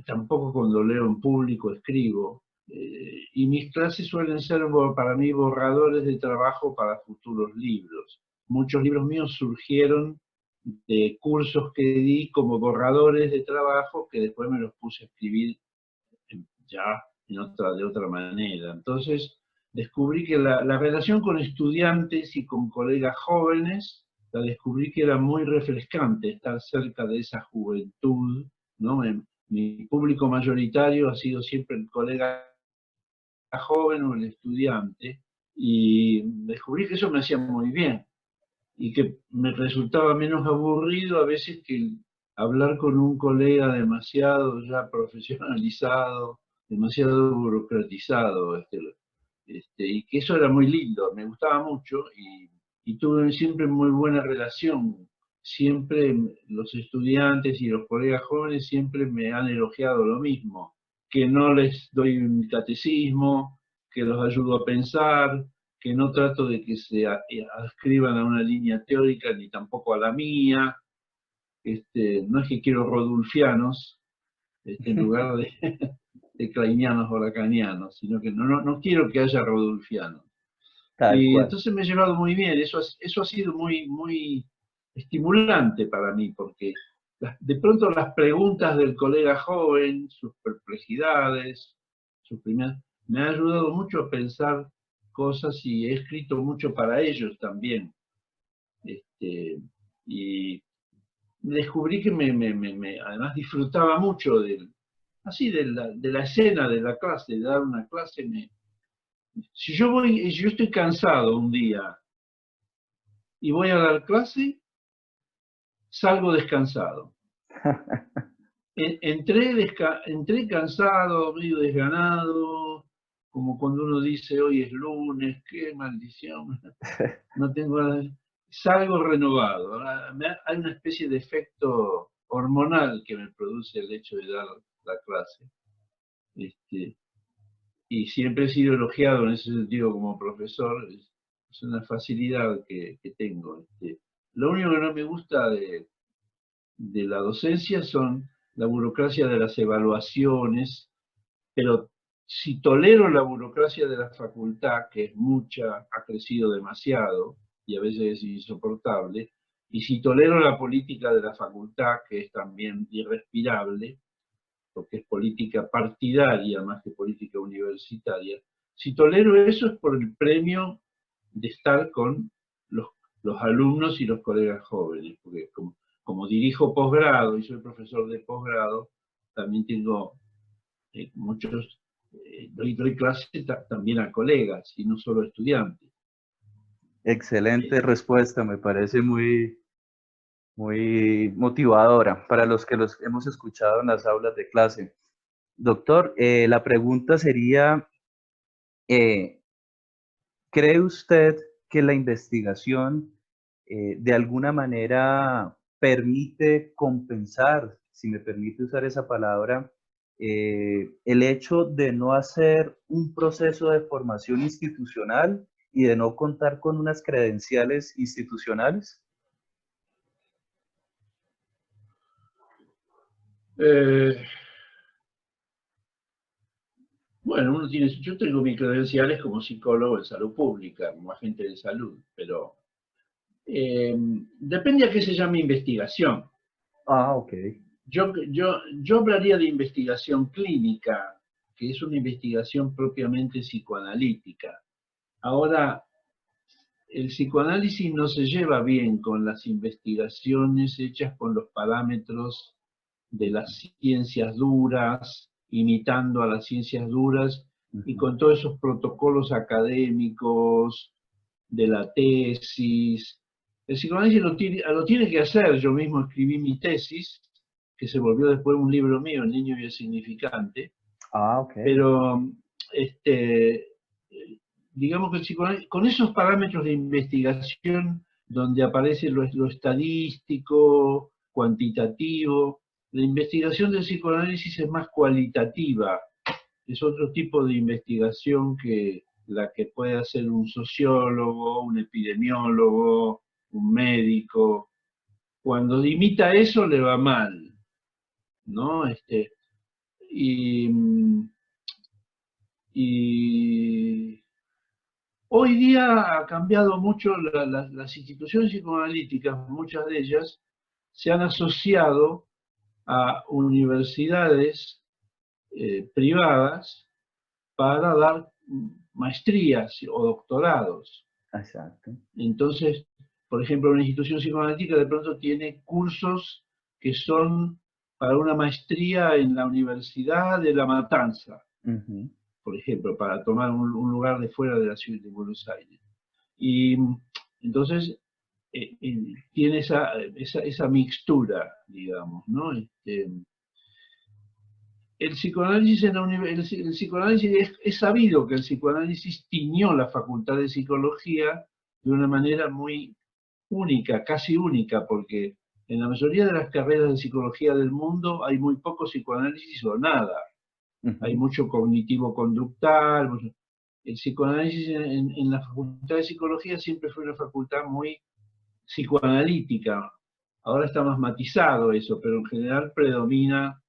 tampoco cuando leo en público escribo, y mis clases suelen ser para mí borradores de trabajo para futuros libros. Muchos libros míos surgieron de cursos que di como borradores de trabajo que después me los puse a escribir ya de otra manera. Entonces descubrí que la relación con estudiantes y con colegas jóvenes, la descubrí que era muy refrescante estar cerca de esa juventud, ¿no? Mi público mayoritario ha sido siempre el colega joven o el estudiante, y descubrí que eso me hacía muy bien y que me resultaba menos aburrido a veces que hablar con un colega demasiado ya profesionalizado, demasiado burocratizado, y que eso era muy lindo, me gustaba mucho y tuve siempre muy buena relación. Siempre los estudiantes y los colegas jóvenes siempre me han elogiado lo mismo, que no les doy un catecismo, que los ayudo a pensar, que no trato de que se adscriban a una línea teórica ni tampoco a la mía. No es que quiero rodulfianos en lugar de kleinianos o lacanianos, sino que no quiero que haya rodulfianos. Tal Y cual. entonces me he llevado muy bien, eso ha sido muy estimulante para mí, porque de pronto las preguntas del colega joven, sus perplejidades, me ha ayudado mucho a pensar cosas y he escrito mucho para ellos también. Y descubrí que además disfrutaba mucho así de la escena de la clase, de dar una clase. Si yo estoy cansado un día y voy a dar clase, salgo descansado. Entré cansado, medio desganado, como cuando uno dice hoy es lunes, qué maldición, no tengo nada. Salgo renovado. Hay una especie de efecto hormonal que me produce el hecho de dar la clase. Y siempre he sido elogiado en ese sentido como profesor. Es una facilidad que tengo. Lo único que no me gusta de la docencia son la burocracia de las evaluaciones, pero si tolero la burocracia de la facultad, que es mucha, ha crecido demasiado y a veces es insoportable, y si tolero la política de la facultad, que es también irrespirable, porque es política partidaria más que política universitaria, si tolero eso es por el premio de estar con los alumnos y los colegas jóvenes, porque como dirijo posgrado y soy profesor de posgrado, también tengo muchos, doy clase también a colegas y no solo a estudiantes. Excelente respuesta, me parece muy motivadora para los que los hemos escuchado en las aulas de clase. Doctor, la pregunta sería, ¿cree usted que la investigación de alguna manera permite compensar, si me permite usar esa palabra, el hecho de no hacer un proceso de formación institucional y de no contar con unas credenciales institucionales? Bueno, yo tengo mis credenciales como psicólogo en salud pública, como agente de salud, pero depende a qué se llame investigación. Ah, ok. Yo hablaría de investigación clínica, que es una investigación propiamente psicoanalítica. Ahora, el psicoanálisis no se lleva bien con las investigaciones hechas con los parámetros de las ciencias duras, imitando a las ciencias duras, y con todos esos protocolos académicos de la tesis. El psicoanálisis lo tiene que hacer. Yo mismo escribí mi tesis, que se volvió después un libro mío, El niño y el significante, Ah, ok. pero digamos que el psicoanálisis, con esos parámetros de investigación donde aparece lo estadístico, cuantitativo, la investigación del psicoanálisis es más cualitativa, es otro tipo de investigación que la que puede hacer un sociólogo, un epidemiólogo, un médico. Cuando imita eso le va mal, ¿no? Y, y hoy día ha cambiado mucho las instituciones psicoanalíticas, muchas de ellas se han asociado a universidades privadas para dar maestrías o doctorados. Exacto. Entonces, por ejemplo, una institución psicoanalítica de pronto tiene cursos que son para una maestría en la Universidad de La Matanza, Ujú. por ejemplo, para tomar un lugar de fuera de la ciudad de Buenos Aires. Y entonces tiene esa mixtura, digamos, ¿no? El psicoanálisis, el psicoanálisis es sabido que el psicoanálisis tiñó la facultad de psicología de una manera muy única, casi única, porque en la mayoría de las carreras de psicología del mundo hay muy poco psicoanálisis o nada. Hay Ujú. mucho cognitivo-conductal. El psicoanálisis en la facultad de psicología siempre fue una facultad muy psicoanalítica. Ahora está más matizado eso, pero en general predomina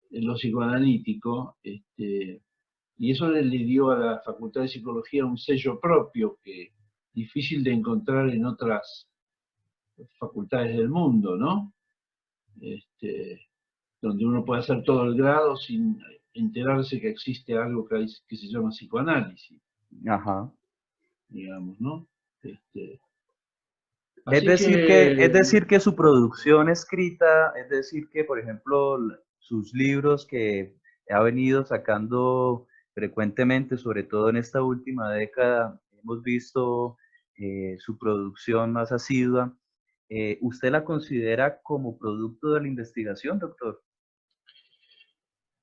en lo psicoanalítico, y eso le dio a la Facultad de Psicología un sello propio que es difícil de encontrar en otras facultades del mundo, ¿no? Donde uno puede hacer todo el grado sin enterarse que existe algo que se llama psicoanálisis, Ajá. digamos, ¿no? Este, Es así decir que, es que decir que su producción escrita, es decir que, por ejemplo, sus libros que ha venido sacando frecuentemente, sobre todo en esta última década, hemos visto su producción más asidua. ¿Usted la considera como producto de la investigación, doctor?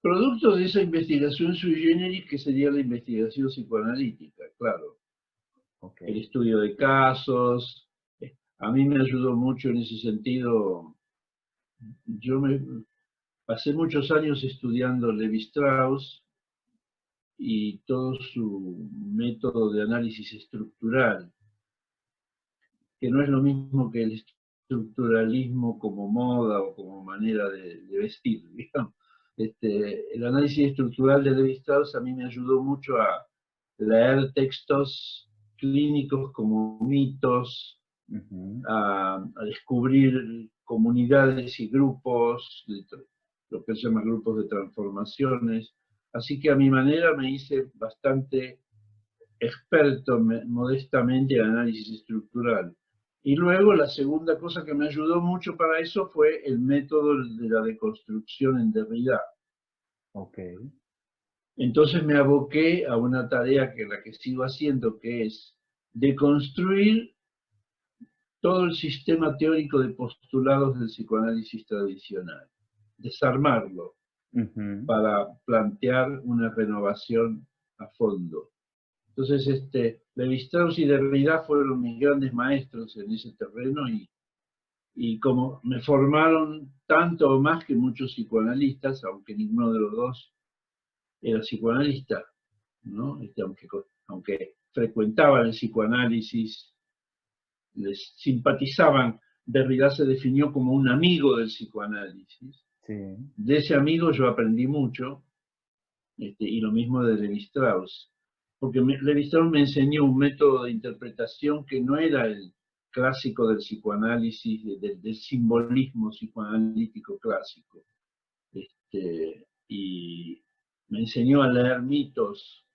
producto de esa investigación sui generis, que sería la investigación psicoanalítica, claro, Ok. el estudio de casos. A mí me ayudó mucho en ese sentido. Yo me pasé muchos años estudiando Levi-Strauss y todo su método de análisis estructural, que no es lo mismo que el estructuralismo como moda o como manera de vestir, digamos. El análisis estructural de Levi-Strauss a mí me ayudó mucho a leer textos clínicos como mitos, Ujú. a descubrir comunidades y grupos, lo que se llama grupos de transformaciones. Así que a mi manera me hice bastante experto modestamente en análisis estructural. Y luego la segunda cosa que me ayudó mucho para eso fue el método de la deconstrucción en Derrida. Ok. Entonces me aboqué a una tarea que la que sigo haciendo, que es deconstruir todo el sistema teórico de postulados del psicoanálisis tradicional, desarmarlo Ujú. para plantear una renovación a fondo. Entonces, Levi-Strauss y Derrida fueron mis grandes maestros en ese terreno y como me formaron tanto o más que muchos psicoanalistas, aunque ninguno de los dos era psicoanalista, ¿no? Aunque frecuentaban el psicoanálisis, les simpatizaban. Derrida se definió como un amigo del psicoanálisis. Sí. De ese amigo yo aprendí mucho, y lo mismo de Levi-Strauss, porque Levi-Strauss me enseñó un método de interpretación que no era el clásico del psicoanálisis, del simbolismo psicoanalítico clásico. Y me enseñó a leer mitos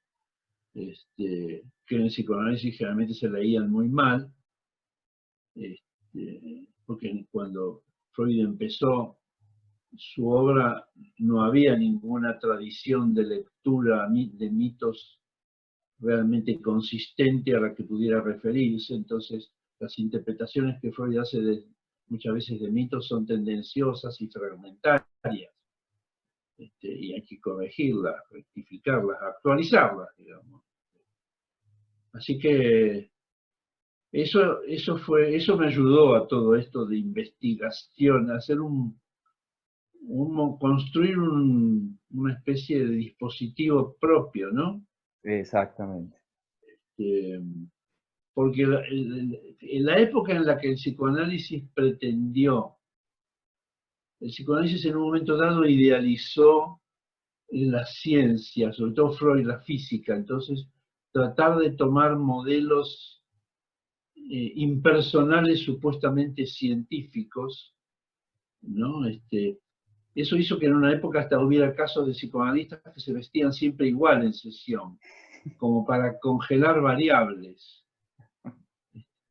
que en el psicoanálisis generalmente se leían muy mal, porque cuando Freud empezó su obra no había ninguna tradición de lectura de mitos realmente consistente a la que pudiera referirse. Entonces, las interpretaciones que Freud hace muchas veces de mitos son tendenciosas y fragmentarias, y hay que corregirlas, rectificarlas, actualizarlas, digamos. Así que eso me ayudó a todo esto de investigación, a hacer construir una especie de dispositivo propio, ¿no? Exactamente. Eh, Porque en la época en la que el psicoanálisis pretendió, el psicoanálisis en un momento dado idealizó la ciencia, sobre todo Freud, la física, entonces tratar de tomar modelos impersonales supuestamente científicos, ¿no? Eso hizo que en una época hasta hubiera casos de psicoanalistas que se vestían siempre igual en sesión, como para congelar variables.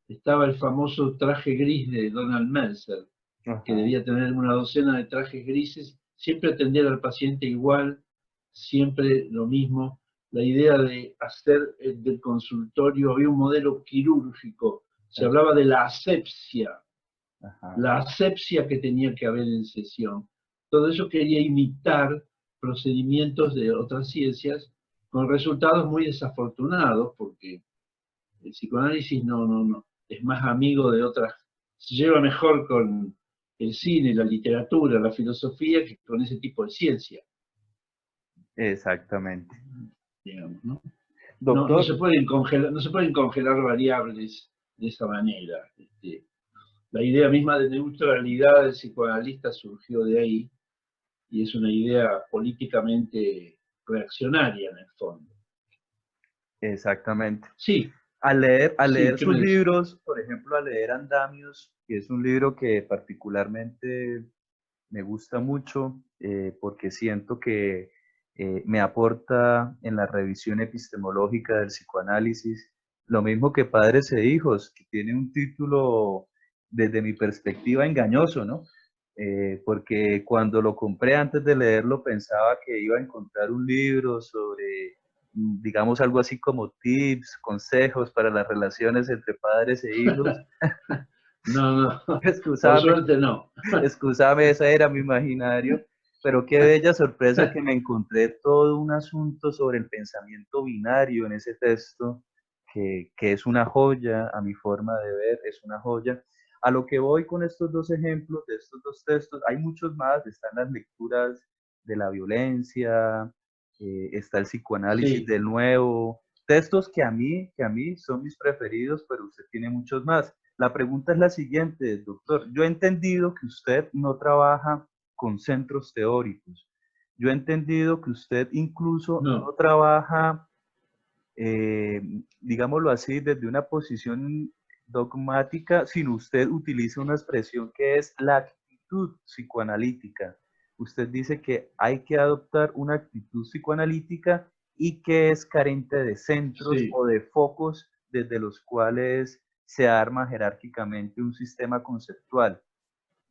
Estaba el famoso traje gris de Donald Meltzer, que Ajá. debía tener una docena de trajes grises, siempre atender al paciente igual, siempre lo mismo. La idea de hacer del consultorio, había un modelo quirúrgico, se hablaba de Ajá. la asepsia que tenía que haber en sesión. Todo eso quería imitar procedimientos de otras ciencias con resultados muy desafortunados, porque el psicoanálisis no, es más amigo de otras, se lleva mejor con el cine, la literatura, la filosofía, que con ese tipo de ciencia, Exactamente. digamos, ¿no? No se Doctor, pueden congelar, no se pueden congelar variables de esa manera. La idea misma de neutralidad del psicoanalista surgió de ahí, y es una idea políticamente reaccionaria en el fondo. exactamente. Sí, Al sí, leer ¿qué sus me dice? libros, por ejemplo, al leer Andamios, que es un libro que particularmente me gusta mucho porque siento que me aporta en la revisión epistemológica del psicoanálisis, lo mismo que Padres e Hijos, que tiene un título desde mi perspectiva engañoso, ¿no? Porque cuando lo compré antes de leerlo pensaba que iba a encontrar un libro sobre, digamos, algo así como tips, consejos para las relaciones entre padres e hijos. No, por Excusame, suerte no. excúsame, ese era mi imaginario, pero qué bella sorpresa que me encontré todo un asunto sobre el pensamiento binario en ese texto, que es una joya, a mi forma de ver, es una joya. A lo que voy con estos dos ejemplos de estos dos textos, hay muchos más, están las lecturas de la violencia, está el psicoanálisis Sí, del nuevo, textos que a mí son mis preferidos, pero usted tiene muchos más. La pregunta es la siguiente, doctor. Yo he entendido que usted no trabaja con centros teóricos. Yo he entendido que usted incluso no no. trabaja, eh, digámoslo así, desde una posición dogmática, sino usted utiliza una expresión que es la actitud psicoanalítica. Usted dice que hay que adoptar una actitud psicoanalítica y que es carente de centros Sí. o de focos desde los cuales se arma jerárquicamente un sistema conceptual.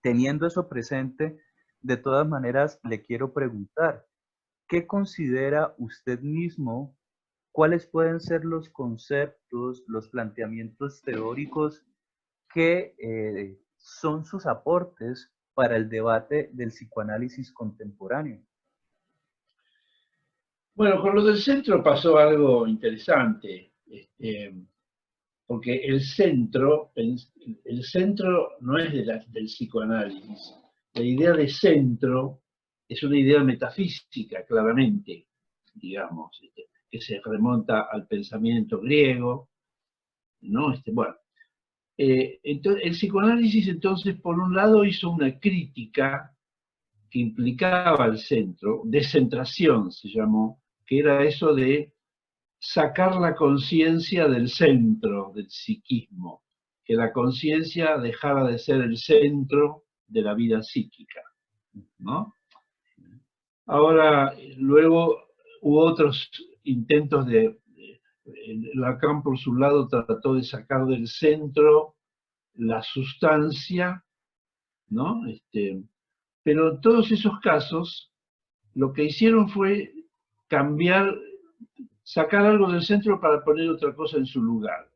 Teniendo eso presente, de todas maneras le quiero preguntar, ¿qué considera usted mismo? ¿Cuáles pueden ser los conceptos, los planteamientos teóricos que son sus aportes para el debate del psicoanálisis contemporáneo? Bueno, con lo del centro pasó algo interesante, porque el centro no es del psicoanálisis. La idea de centro es una idea metafísica, claramente, digamos, que se remonta al pensamiento griego, ¿no? Bueno, entonces, el psicoanálisis entonces, por un lado, hizo una crítica que implicaba al centro, descentración se llamó, que era eso de sacar la conciencia del centro del psiquismo, que la conciencia dejara de ser el centro de la vida psíquica, ¿no? Ahora, luego hubo otros intentos Lacan por su lado trató de sacar del centro la sustancia, ¿no? Pero en todos esos casos, lo que hicieron fue cambiar, sacar algo del centro para poner otra cosa en su lugar.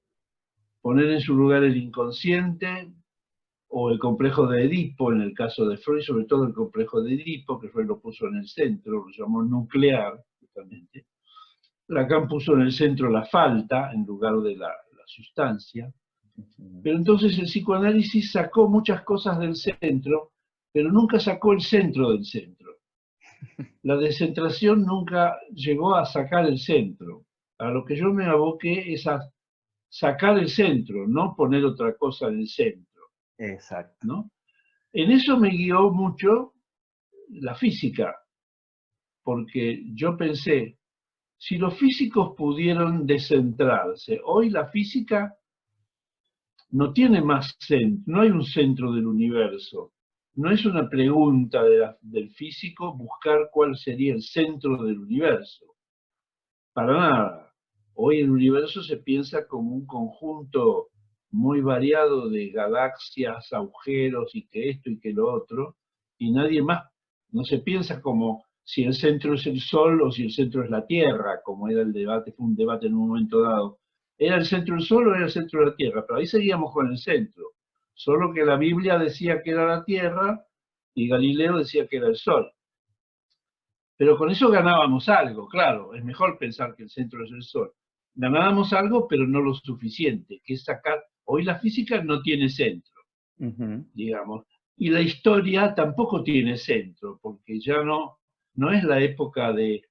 Poner en su lugar el inconsciente o el complejo de Edipo, en el caso de Freud, sobre todo el complejo de Edipo, que Freud lo puso en el centro, lo llamó nuclear, justamente. Lacan puso en el centro la falta en lugar de la sustancia. Pero entonces el psicoanálisis sacó muchas cosas del centro pero nunca sacó el centro del centro. La descentración nunca llegó a sacar el centro. A lo que yo me aboqué es a sacar el centro, no poner otra cosa en el centro, Exacto. ¿no? En eso me guió mucho la física, porque yo pensé, si los físicos pudieron descentrarse, hoy la física no tiene más centro, no hay un centro del universo. No es una pregunta del físico buscar cuál sería el centro del universo. Para nada. Hoy el universo se piensa como un conjunto muy variado de galaxias, agujeros y que esto y que lo otro, y nadie más. No se piensa como si el centro es el Sol o si el centro es la Tierra, como era el debate, fue un debate en un momento dado. ¿Era el centro el Sol o era el centro de la Tierra? Pero ahí seguíamos con el centro. Solo que la Biblia decía que era la Tierra y Galileo decía que era el Sol. Pero con eso ganábamos algo, claro, es mejor pensar que el centro es el Sol. Ganábamos algo, pero no lo suficiente, que es sacar, hoy la física no tiene centro, digamos, y la historia tampoco tiene centro, porque ya no es la época de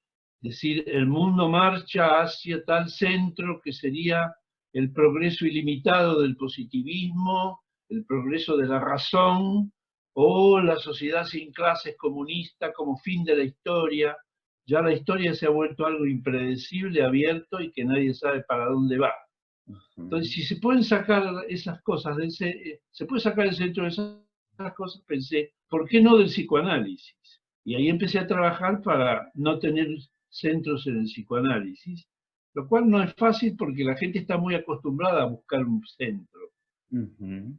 decir el mundo marcha hacia tal centro que sería el progreso ilimitado del positivismo, el progreso de la razón, o la sociedad sin clases comunista como fin de la historia. Ya la historia se ha vuelto algo impredecible, abierto y que nadie sabe para dónde va. Entonces, si se pueden sacar esas cosas, se puede sacar el centro de esas cosas, pensé, ¿por qué no del psicoanálisis? Y ahí empecé a trabajar para no tener centros en el psicoanálisis, lo cual no es fácil porque la gente está muy acostumbrada a buscar un centro.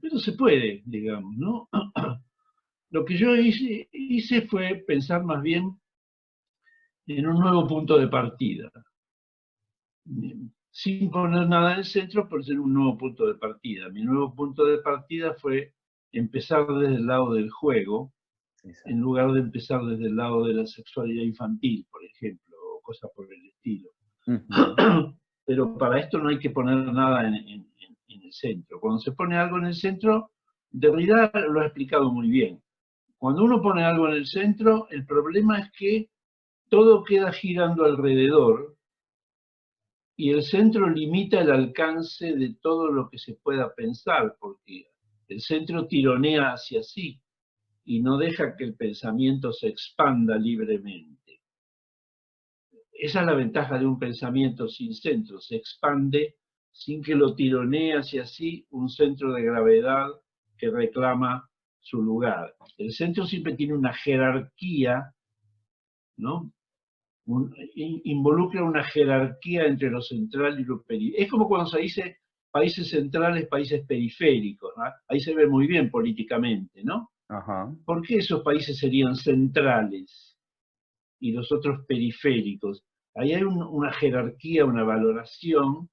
Pero se puede, digamos, ¿no? Lo que yo hice fue pensar más bien en un nuevo punto de partida, sin poner nada en el centro, por ser un nuevo punto de partida. Mi nuevo punto de partida fue empezar desde el lado del juego, en lugar de empezar desde el lado de la sexualidad infantil, por ejemplo, o cosas por el estilo. Pero para esto no hay que poner nada en el centro. Cuando se pone algo en el centro, Derrida lo ha explicado muy bien. Cuando uno pone algo en el centro, el problema es que todo queda girando alrededor y el centro limita el alcance de todo lo que se pueda pensar, porque el centro tironea hacia sí y no deja que el pensamiento se expanda libremente. Esa es la ventaja de un pensamiento sin centro, se expande sin que lo tironee hacia sí un centro de gravedad que reclama su lugar. El centro siempre tiene una jerarquía, ¿no? Involucra una jerarquía entre lo central y lo periférico. Es como cuando se dice países centrales, países periféricos, ¿no? Ahí se ve muy bien políticamente, ¿no? ¿Por qué esos países serían centrales y los otros periféricos? Ahí hay una jerarquía, una valoración,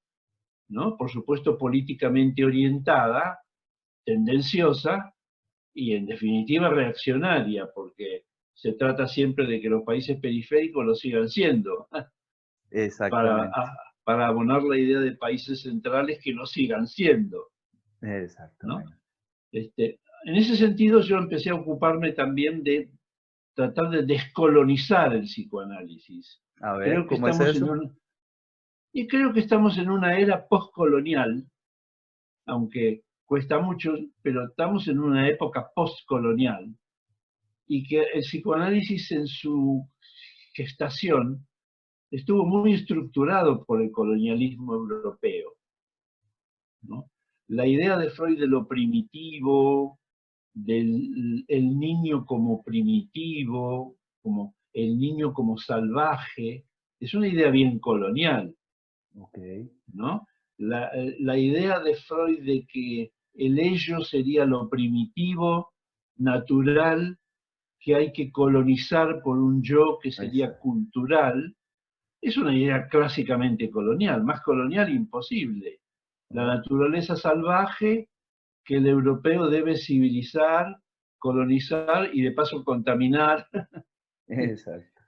¿no? Por supuesto políticamente orientada, tendenciosa y en definitiva reaccionaria, porque se trata siempre de que los países periféricos lo sigan siendo, Exactamente. para abonar la idea de países centrales que lo sigan siendo, ¿no? Exactamente. En ese sentido yo empecé a ocuparme también de tratar de descolonizar el psicoanálisis. A ver, ¿cómo es eso? Creo que estamos en una era postcolonial, aunque cuesta mucho, pero estamos en una época postcolonial, y que el psicoanálisis en su gestación estuvo muy estructurado por el colonialismo europeo, ¿no? La idea de Freud de lo primitivo, del el niño como primitivo, como el niño como salvaje, es una idea bien colonial, ¿no? La idea de Freud de que el ello sería lo primitivo, natural, que hay que colonizar por un yo que sería cultural, es una idea clásicamente colonial, más colonial imposible. La naturaleza salvaje que el europeo debe civilizar, colonizar y de paso contaminar, Exacto.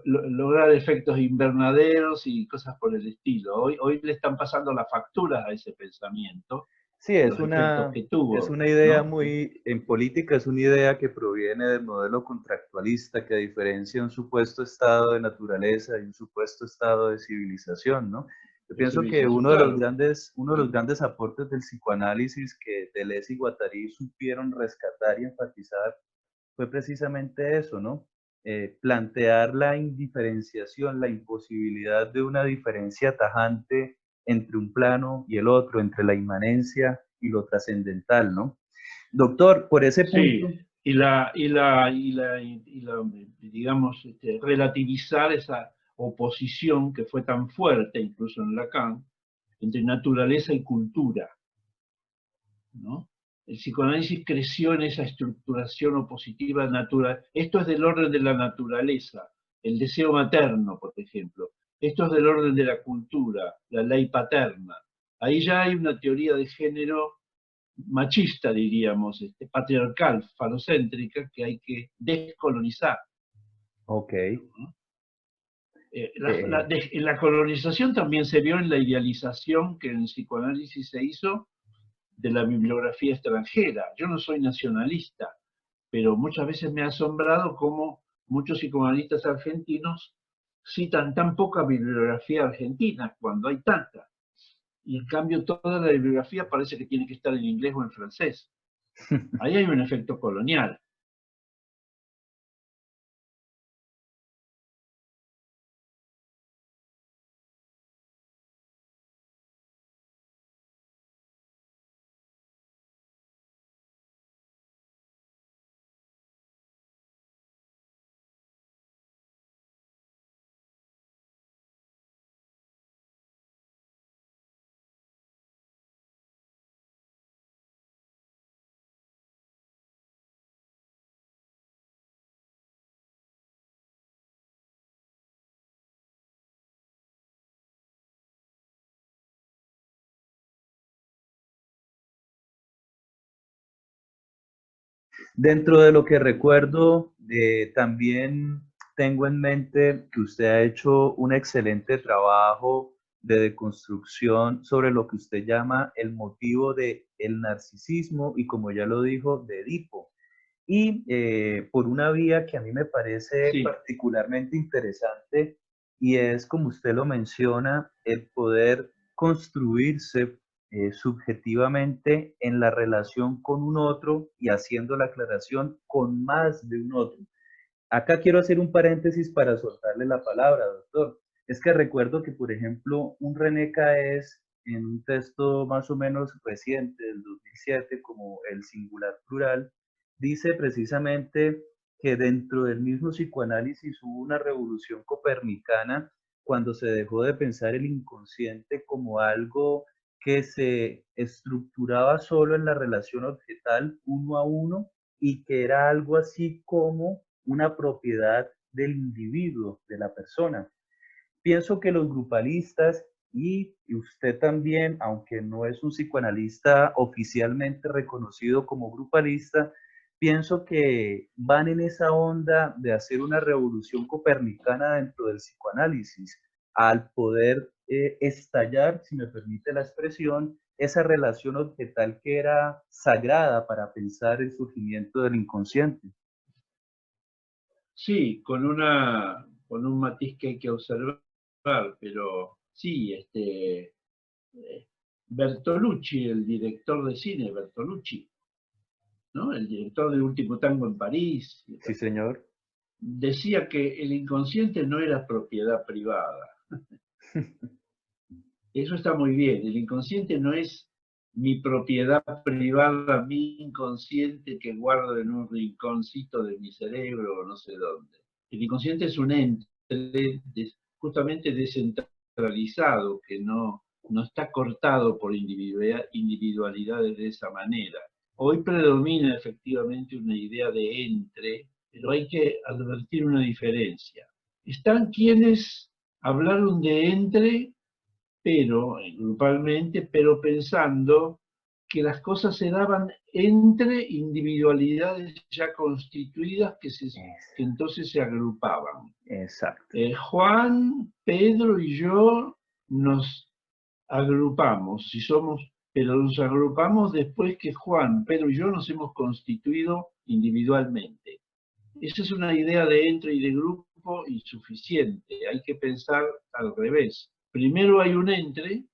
lograr efectos invernaderos y cosas por el estilo. Hoy le están pasando las facturas a ese pensamiento. Sí, los efectos que es tuvo, una idea ¿no? muy, en política es una idea que proviene del modelo contractualista que diferencia un supuesto estado de naturaleza y un supuesto estado de civilización, ¿no? Yo De pienso que civilización, claro. uno de los grandes aportes del psicoanálisis que Deleuze y Guattari supieron rescatar y enfatizar fue precisamente eso, ¿no? Plantear la indiferenciación, la imposibilidad de una diferencia tajante entre un plano y el otro, entre la inmanencia y lo trascendental, ¿no? Doctor, por ese Sí, punto, digamos, relativizar esa oposición que fue tan fuerte, incluso en Lacan, entre naturaleza y cultura, ¿no? El psicoanálisis creció en esa estructuración opositiva natural. Esto es del orden de la naturaleza, el deseo materno, por ejemplo. Esto es del orden de la cultura, la ley paterna. Ahí ya hay una teoría de género machista, diríamos, patriarcal, falocéntrica, que hay que descolonizar. ok, ¿No? eh, La colonización también se vio en la idealización que en el psicoanálisis se hizo de la bibliografía extranjera. Yo no soy nacionalista, pero muchas veces me ha asombrado cómo muchos psicoanalistas argentinos citan tan poca bibliografía argentina cuando hay tanta. Y en cambio toda la bibliografía parece que tiene que estar en inglés o en francés. Ahí hay un efecto colonial. dentro de lo que recuerdo, también tengo en mente que usted ha hecho un excelente trabajo de deconstrucción sobre lo que usted llama el motivo de el narcisismo y como ya lo dijo, de Edipo. Y por una vía que a mí me parece Sí, particularmente interesante y es, como usted lo menciona, el poder construirse subjetivamente en la relación con un otro y haciendo la aclaración con más de un otro. Acá quiero hacer un paréntesis para soltarle la palabra, doctor. Es que recuerdo que, por ejemplo, un René Caes en un texto más o menos reciente, del 2007, como el singular plural, dice precisamente que dentro del mismo psicoanálisis hubo una revolución copernicana cuando se dejó de pensar el inconsciente como algo que se estructuraba solo en la relación objetal uno a uno y que era algo así como una propiedad del individuo, de la persona. Pienso que los grupalistas y usted también, aunque no es un psicoanalista oficialmente reconocido como grupalista, pienso que van en esa onda de hacer una revolución copernicana dentro del psicoanálisis, al poder estallar, si me permite la expresión, esa relación objetal que era sagrada para pensar el surgimiento del inconsciente. sí, con un matiz que hay que observar, pero sí, Bertolucci, el director de cine, Bertolucci, ¿no? El director de Último Tango en París, Sí, señor. decía que el inconsciente no era propiedad privada. Eso está muy bien. El inconsciente no es mi propiedad privada, mi inconsciente que guardo en un rinconcito de mi cerebro o no sé dónde. El inconsciente es un ente justamente descentralizado, que no está cortado por individualidades de esa manera. Hoy predomina efectivamente una idea de entre, pero hay que advertir una diferencia. Están quienes hablaron de entre pero grupalmente, pero pensando que las cosas se daban entre individualidades ya constituidas que entonces se agrupaban. Exacto. Juan, Pedro y yo nos agrupamos. Si somos pero nos agrupamos después que Juan, Pedro y yo nos hemos constituido individualmente. Esa es una idea de entre y de grupo insuficiente. Hay que pensar al revés. Primero hay un entre,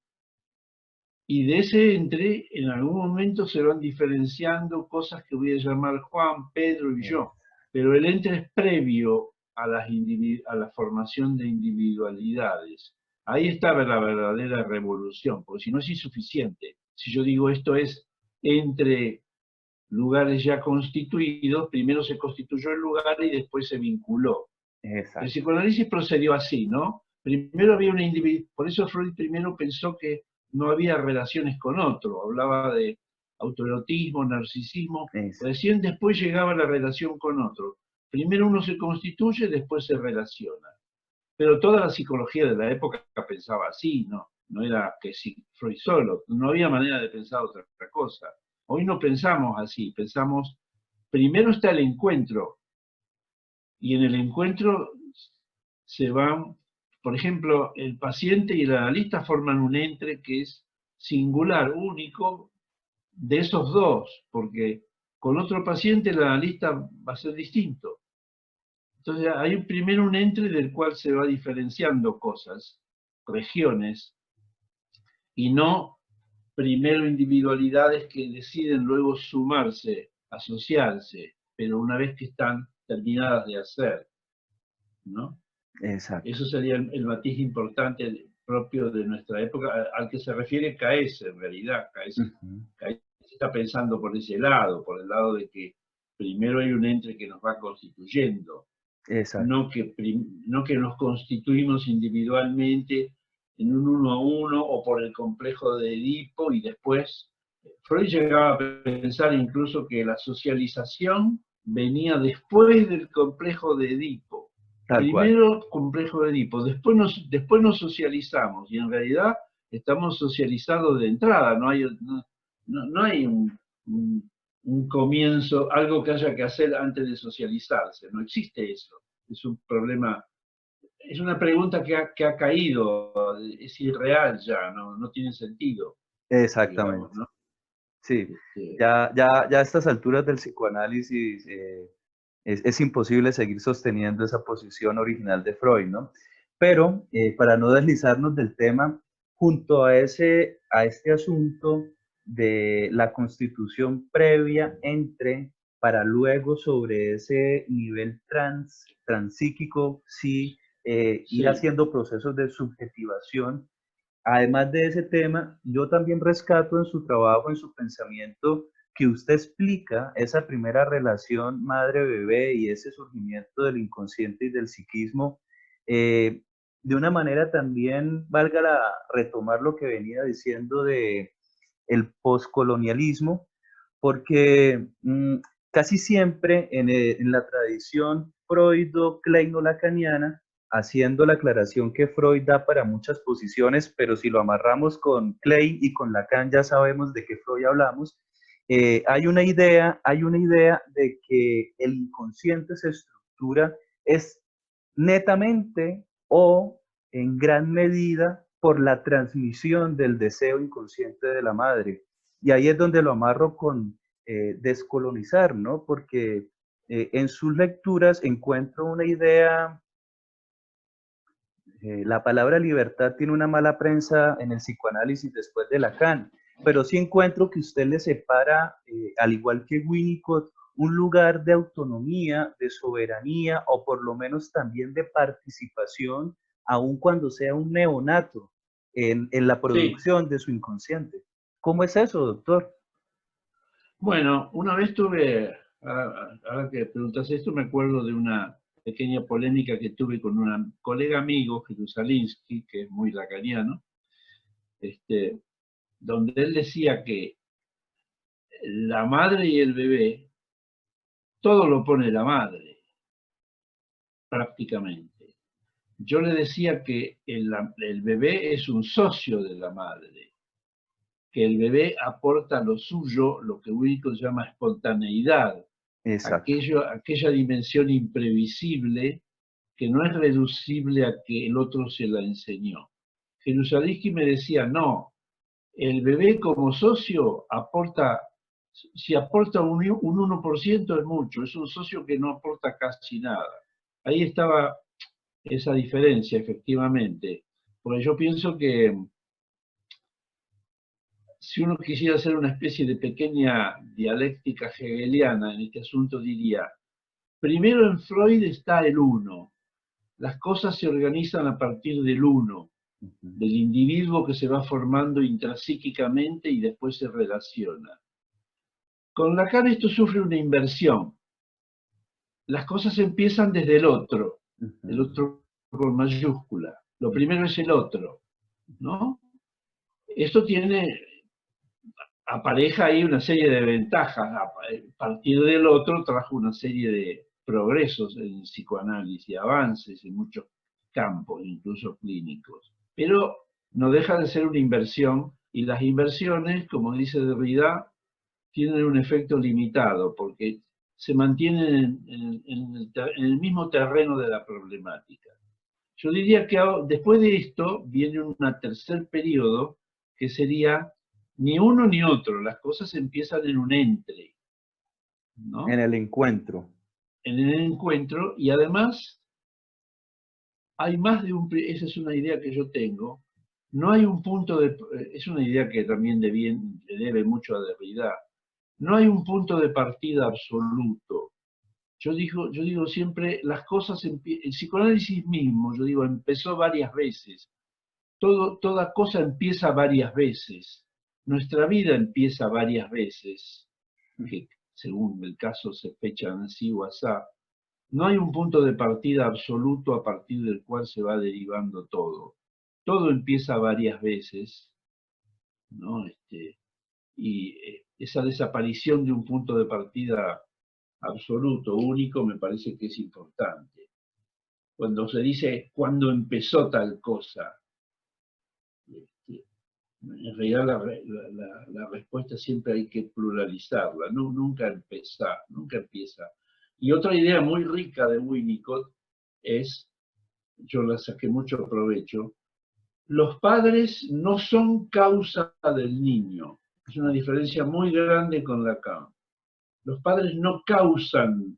y de ese entre, en algún momento se van diferenciando cosas que voy a llamar Juan, Pedro y yo. Pero el entre es previo a la formación de individualidades. Ahí está la verdadera revolución, porque si no es insuficiente. Si yo digo esto es entre lugares ya constituidos, primero se constituyó el lugar y después se vinculó. El Exacto. psicoanálisis procedió así, ¿no? Primero había una individualidad, por eso Freud primero pensó que no había relaciones con otro, hablaba de autoerotismo, narcisismo, Exacto. recién después llegaba la relación con otro. Primero uno se constituye, después se relaciona. Pero toda la psicología de la época pensaba así, ¿no? No era que si Freud solo, no había manera de pensar otra cosa. Hoy no pensamos así, pensamos, primero está el encuentro, y en el encuentro se van, por ejemplo, el paciente y el analista forman un entre que es singular, único, de esos dos, porque con otro paciente el analista va a ser distinto. Entonces hay primero un entre del cual se va diferenciando cosas, regiones, y no primero individualidades que deciden luego sumarse, asociarse, pero una vez que están terminadas de hacer, ¿no? Exacto. Eso sería el matiz importante propio de nuestra época, al que se refiere Caes en realidad. Ujú. Caes está pensando por ese lado, por el lado de que primero hay un ente que nos va constituyendo, Exacto. no que nos constituimos individualmente en un uno a uno o por el complejo de Edipo y después Freud llegaba a pensar incluso que la socialización venía después del complejo de Edipo. Tal cual. Primero complejo de Edipo, después nos socializamos y en realidad estamos socializados de entrada, no hay un comienzo, algo que haya que hacer antes de socializarse, no existe eso. Es un problema, es una pregunta que ha caído, es irreal ya, no tiene sentido, digamos, Exactamente. ¿no? Sí. Este, Ya a estas alturas del psicoanálisis es imposible seguir sosteniendo esa posición original de Freud, ¿no? Pero para no deslizarnos del tema, junto a este asunto de la constitución previa entre, para luego sobre ese nivel transpsíquico, sí, ir sí, haciendo procesos de subjetivación. Además de ese tema, yo también rescato en su trabajo, en su pensamiento, que usted explica esa primera relación madre-bebé y ese surgimiento del inconsciente y del psiquismo de una manera también, valga retomar lo que venía diciendo de el poscolonialismo, porque casi siempre en la tradición freudo-kleino-lacaniana, haciendo la aclaración que Freud da para muchas posiciones, pero si lo amarramos con Klein y con Lacan ya sabemos de qué Freud hablamos, hay una idea de que el inconsciente se estructura es netamente o en gran medida por la transmisión del deseo inconsciente de la madre. Y ahí es donde lo amarro con descolonizar, ¿no? Porque en sus lecturas encuentro una idea, la palabra libertad tiene una mala prensa en el psicoanálisis después de Lacan, pero sí encuentro que usted le separa, al igual que Winnicott, un lugar de autonomía, de soberanía o por lo menos también de participación, aun cuando sea un neonato en la sí. producción de su inconsciente. ¿Cómo es eso, doctor? Bueno, una vez ahora que preguntas esto, me acuerdo de una pequeña polémica que tuve con un colega amigo, Jesús Alinsky, que es muy lacaniano, este, donde él decía que la madre y el bebé, todo lo pone la madre, prácticamente. Yo le decía que el bebé es un socio de la madre, que el bebé aporta lo suyo, lo que Winnicott llama espontaneidad, Exacto. aquella dimensión imprevisible que no es reducible a que el otro se la enseñó. Jerusalén me decía, no, el bebé como socio aporta, si aporta un 1% es mucho, es un socio que no aporta casi nada. Ahí estaba esa diferencia, efectivamente. Porque yo pienso que si uno quisiera hacer una especie de pequeña dialéctica hegeliana en este asunto, diría, primero en Freud está el uno. Las cosas se organizan a partir del uno, del individuo que se va formando intrapsíquicamente y después se relaciona. Con Lacan esto sufre una inversión. Las cosas empiezan desde el otro con mayúscula. Lo primero es el otro, ¿no? Esto apareja ahí una serie de ventajas. A partir del otro trajo una serie de progresos en el psicoanálisis, avances en muchos campos, incluso clínicos. Pero no deja de ser una inversión, y las inversiones, como dice Derrida, tienen un efecto limitado, porque se mantienen en el mismo terreno de la problemática. Yo diría que después de esto viene un tercer periodo que sería ni uno ni otro, las cosas empiezan en un entre, En ¿no? el encuentro. En el encuentro, y además hay más de un, esa es una idea que yo tengo, no hay un punto de, es una idea que también le debe mucho a Derrida, no hay un punto de partida absoluto. Yo digo siempre, las cosas, el psicoanálisis mismo, yo digo, empezó varias veces. Toda cosa empieza varias veces. Nuestra vida empieza varias veces, que según el caso se fechan así o asá. No hay un punto de partida absoluto a partir del cual se va derivando todo. Todo empieza varias veces, ¿no? Y esa desaparición de un punto de partida absoluto, único, me parece que es importante. Cuando se dice cuándo empezó tal cosa, en realidad la respuesta siempre hay que pluralizarla, no, nunca empieza. Y otra idea muy rica de Winnicott es, yo la saqué mucho provecho, los padres no son causa del niño. Es una diferencia muy grande con Lacan. Los padres no causan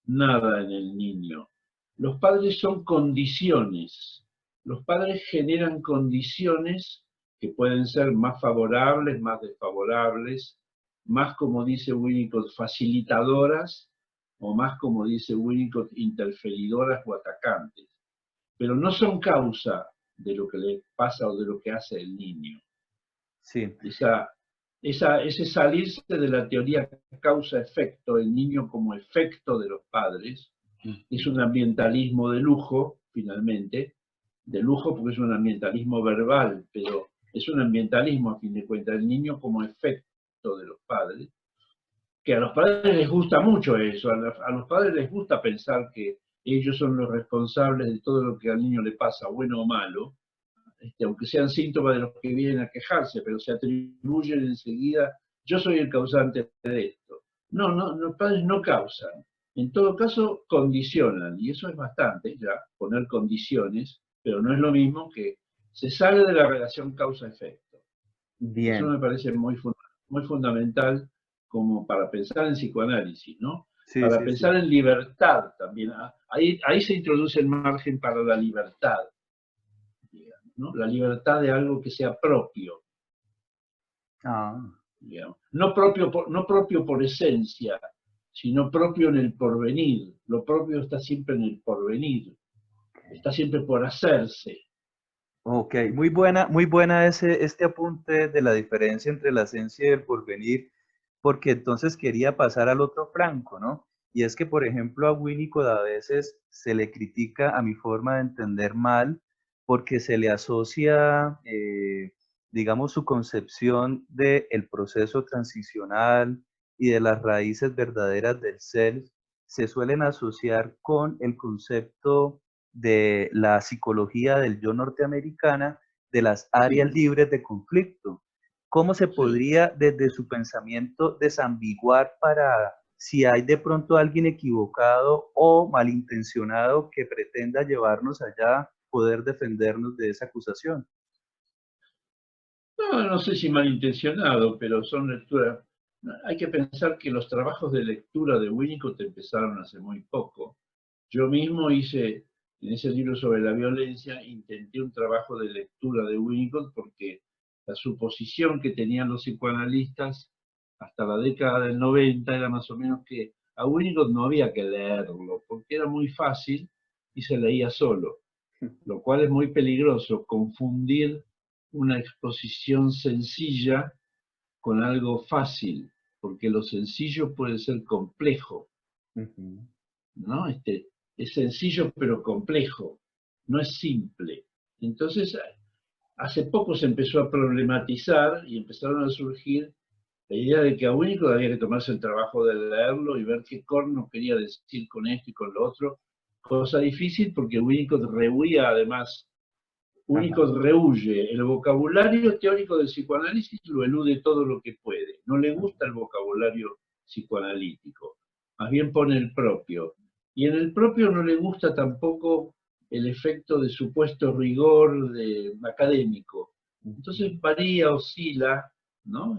nada en el niño. Los padres son condiciones. Los padres generan condiciones que pueden ser más favorables, más desfavorables, más, como dice Winnicott, facilitadoras, o más, como dice Winnicott, interferidoras o atacantes. Pero no son causa de lo que le pasa o de lo que hace el niño. Sí. Ese salirse de la teoría causa-efecto, el niño como efecto de los padres, es un ambientalismo de lujo, finalmente, de lujo porque es un ambientalismo verbal, pero es un ambientalismo a fin de cuentas, el niño como efecto de los padres, que a los padres les gusta mucho eso, a los padres les gusta pensar que ellos son los responsables de todo lo que al niño le pasa, bueno o malo, aunque sean síntomas de los que vienen a quejarse, pero se atribuyen enseguida, yo soy el causante de esto. No, los padres no causan. En todo caso, condicionan, y eso es bastante ya, poner condiciones, pero no es lo mismo que se sale de la relación causa-efecto. Eso Bien. me parece muy fundamental como para pensar en psicoanálisis, ¿no? Sí, Para sí, pensar sí. en libertad también. Ahí se introduce el margen para la libertad, digamos, ¿no? La libertad de algo que sea propio, Ah. digamos. No propio por esencia, sino propio en el porvenir. Lo propio está siempre en el porvenir, está siempre por hacerse. Ok, muy buena este apunte de la diferencia entre la esencia y el porvenir, porque entonces quería pasar al otro flanco, ¿no? Y es que, por ejemplo, a Winnicott a veces se le critica a mi forma de entender mal, porque se le asocia, digamos, su concepción del proceso transicional y de las raíces verdaderas del self, se suelen asociar con el concepto de la psicología del yo norteamericana, de las áreas Sí, libres de conflicto. ¿Cómo se sí. podría desde su pensamiento desambiguar para si hay de pronto alguien equivocado o malintencionado que pretenda llevarnos allá, poder defendernos de esa acusación? No, no sé si malintencionado, pero son lecturas. Hay que pensar que los trabajos de lectura de Winnicott empezaron hace muy poco. Yo mismo hice, en ese libro sobre la violencia, intenté un trabajo de lectura de Winnicott porque la suposición que tenían los psicoanalistas hasta la década del 90 era más o menos que a Winnicott no había que leerlo, porque era muy fácil y se leía solo, lo cual es muy peligroso, confundir una exposición sencilla con algo fácil, porque lo sencillo puede ser complejo, Ujú. ¿no? Es sencillo pero complejo, no es simple. Entonces, hace poco se empezó a problematizar y empezaron a surgir la idea de que a Winnicott había que tomarse el trabajo de leerlo y ver qué corno quería decir con esto y con lo otro. Cosa difícil porque Winnicott rehuía además, Ajá. Winnicott rehuye el vocabulario teórico del psicoanálisis, lo elude todo lo que puede. No le Ajá. gusta el vocabulario psicoanalítico, más bien pone el propio. Y en el propio no le gusta tampoco el efecto de supuesto rigor académico. Ujú. Entonces varía, oscila, ¿no?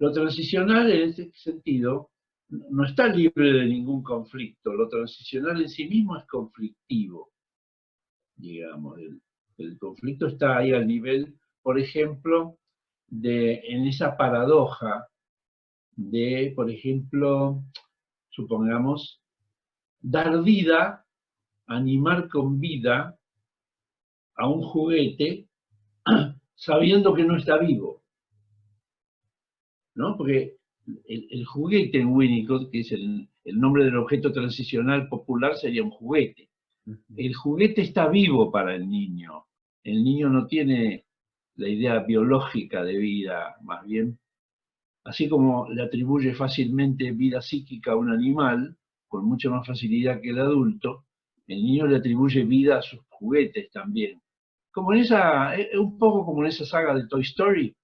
Lo transicional en este sentido no está libre de ningún conflicto. Lo transicional en sí mismo es conflictivo, digamos. El conflicto está ahí al nivel, por ejemplo, en esa paradoja de, por ejemplo, supongamos, dar vida, animar con vida a un juguete sabiendo que no está vivo, ¿no? Porque el juguete en Winnicott, que es el nombre del objeto transicional popular, sería un juguete. Ujú. El juguete está vivo para el niño. El niño no tiene la idea biológica de vida, más bien, así como le atribuye fácilmente vida psíquica a un animal, con mucha más facilidad que el adulto, el niño le atribuye vida a sus juguetes también. Como en esa, un poco como en esa saga de Toy Story,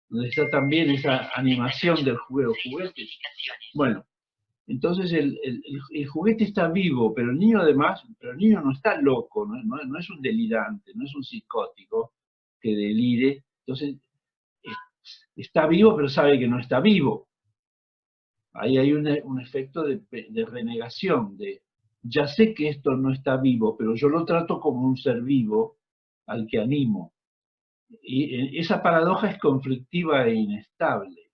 donde está también esa animación del juego juguetes. Bueno, entonces el juguete está vivo, pero el niño además, pero el niño no está loco, no es un delirante, no es un psicótico que delire. Entonces está vivo, pero sabe que no está vivo. Ahí hay un efecto de renegación, de ya sé que esto no está vivo, pero yo lo trato como un ser vivo al que animo. Y esa paradoja es conflictiva e inestable,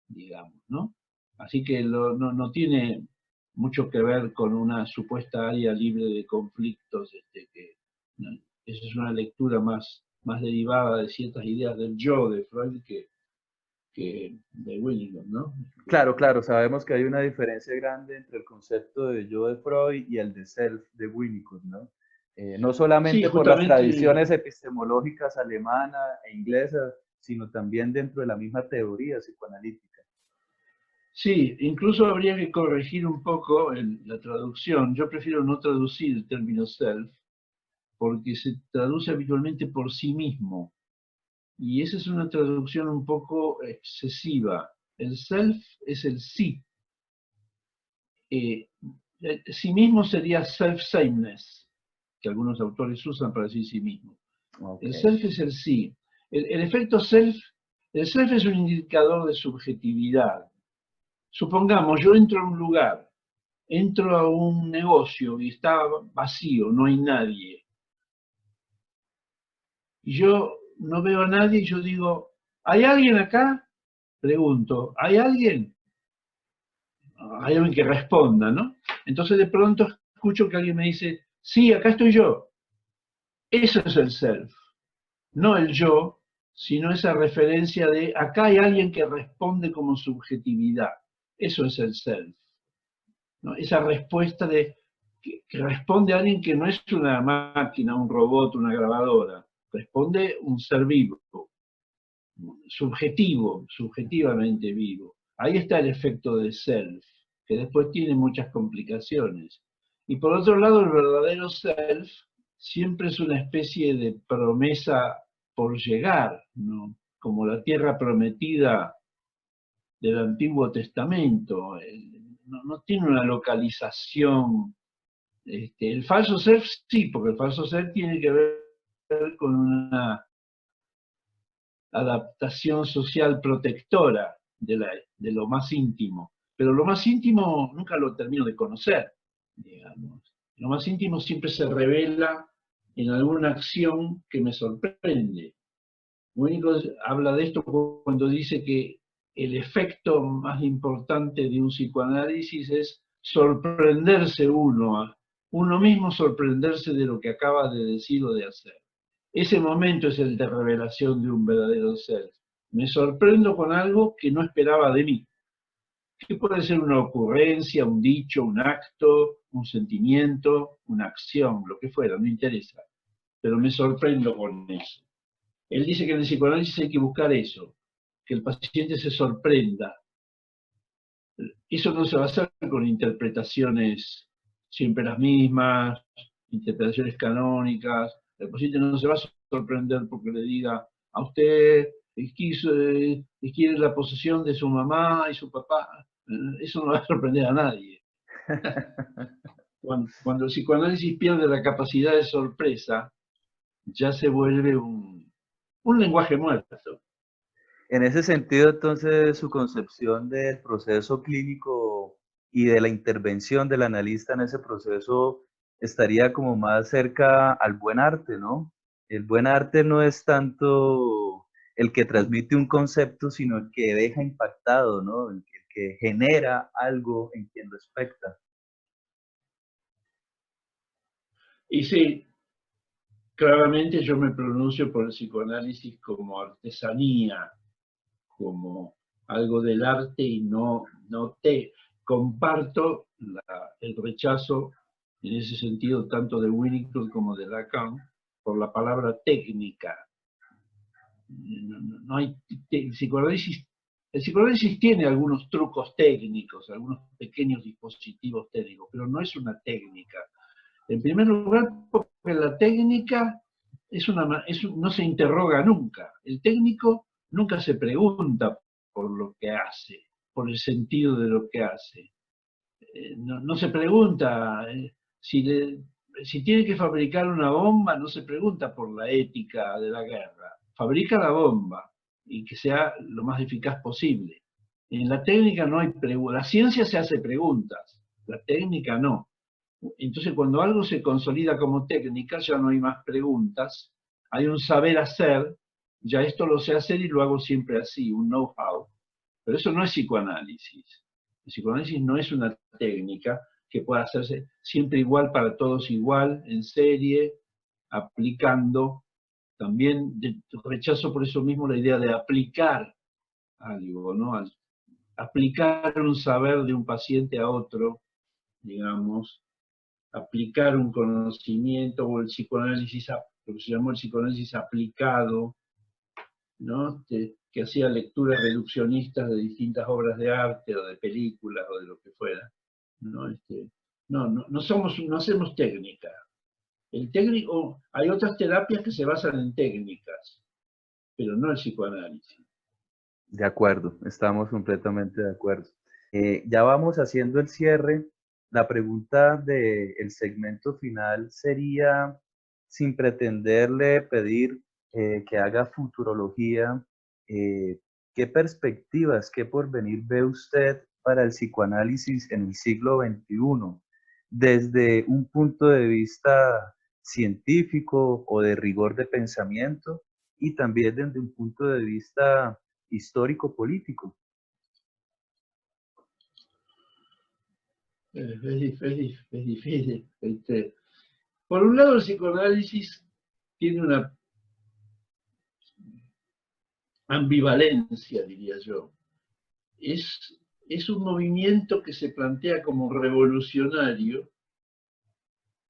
digamos, ¿no? Así que no tiene mucho que ver con una supuesta área libre de conflictos, ¿no? Esa es una lectura más derivada de ciertas ideas del yo de Freud que de Winnicott, ¿no? Claro, claro, sabemos que hay una diferencia grande entre el concepto de yo de Freud y el de self de Winnicott, ¿no? No Sí, solamente por las justamente, tradiciones epistemológicas alemana e inglesa, sino también dentro de la misma teoría psicoanalítica. sí, incluso habría que corregir un poco la traducción. Yo prefiero no traducir el término self, porque se traduce habitualmente por sí mismo. Y esa es una traducción un poco excesiva. El self es el sí. Eh, sí mismo sería self-sameness, que algunos autores usan para decir sí mismo. Ok. El self es el sí. El efecto self, el self es un indicador de subjetividad. Supongamos, yo entro a un lugar, entro a un negocio y está vacío, no hay nadie. Y yo no veo a nadie y yo digo, ¿hay alguien acá? Pregunto, ¿hay alguien? Hay alguien que responda, ¿no? Entonces de pronto escucho que alguien me dice, sí, acá estoy yo. Eso es el self, no el yo, sino esa referencia de acá hay alguien que responde como subjetividad. Eso es el self, ¿no? Esa respuesta que responde a alguien que no es una máquina, un robot, una grabadora, responde un ser vivo, subjetivo, subjetivamente vivo. Ahí está el efecto de self, que después tiene muchas complicaciones. Y por otro lado, el verdadero self siempre es una especie de promesa por llegar, ¿no? Como la tierra prometida del Antiguo Testamento. No tiene una localización. El falso self sí, porque el falso self tiene que ver con una adaptación social protectora de lo más íntimo. Pero lo más íntimo nunca lo termino de conocer, digamos. Lo más íntimo siempre se revela en alguna acción que me sorprende. Winnicott habla de esto cuando dice que el efecto más importante de un psicoanálisis es sorprenderse uno mismo sorprenderse de lo que acaba de decir o de hacer. Ese momento es el de revelación de un verdadero ser. Me sorprendo con algo que no esperaba de mí. Que puede ser una ocurrencia, un dicho, un acto, un sentimiento, una acción, lo que fuera, no interesa. Pero me sorprendo con eso. Él dice que en el psicoanálisis hay que buscar eso, que el paciente se sorprenda. Eso no se va a hacer con interpretaciones siempre las mismas, interpretaciones canónicas. El paciente no se va a sorprender porque le diga a usted quiere la posesión de su mamá y su papá. Eso no va a sorprender a nadie. Cuando el psicoanálisis pierde la capacidad de sorpresa, ya se vuelve un lenguaje muerto. En ese sentido, entonces, su concepción del proceso clínico y de la intervención del analista en ese proceso estaría como más cerca al buen arte, ¿no? El buen arte no es tanto el que transmite un concepto, sino el que deja impactado, ¿no? El que genera algo en quien lo especta. Y sí, claramente yo me pronuncio por el psicoanálisis como artesanía, como algo del arte y no te comparto el rechazo en ese sentido tanto de Winnicott como de Lacan por la palabra técnica. No hay el psicoanálisis tiene algunos trucos técnicos, algunos pequeños dispositivos técnicos, pero no es una técnica. En primer lugar, porque la técnica no se interroga nunca. El técnico nunca se pregunta por lo que hace, por el sentido de lo que hace. No se pregunta si tiene que fabricar una bomba, no se pregunta por la ética de la guerra. Fabrica la bomba y que sea lo más eficaz posible. En la técnica no hay preguntas. La ciencia se hace preguntas, la técnica no. Entonces, cuando algo se consolida como técnica, ya no hay más preguntas, hay un saber hacer, ya esto lo sé hacer y lo hago siempre así, un know-how. Pero eso no es psicoanálisis. El psicoanálisis no es una técnica que pueda hacerse siempre igual para todos igual, en serie, aplicando. También rechazo por eso mismo la idea de aplicar algo, ¿no? Aplicar un saber de un paciente a otro, digamos, aplicar un conocimiento o el psicoanálisis, lo que se llamó el psicoanálisis aplicado, ¿no? Que hacía lecturas reduccionistas de distintas obras de arte o de películas o de lo que fuera. No, no hacemos técnica. El técnico, hay otras terapias que se basan en técnicas, pero no el psicoanálisis. De acuerdo, estamos completamente de acuerdo. Ya vamos haciendo el cierre. La pregunta del segmento final sería, sin pretenderle pedir que haga futurología, ¿qué perspectivas, qué porvenir ve usted para el psicoanálisis en el siglo XXI? Desde un punto de vista científico o de rigor de pensamiento y también desde un punto de vista histórico-político. Es difícil. Por un lado, el psicoanálisis tiene una ambivalencia, diría yo. Es un movimiento que se plantea como revolucionario,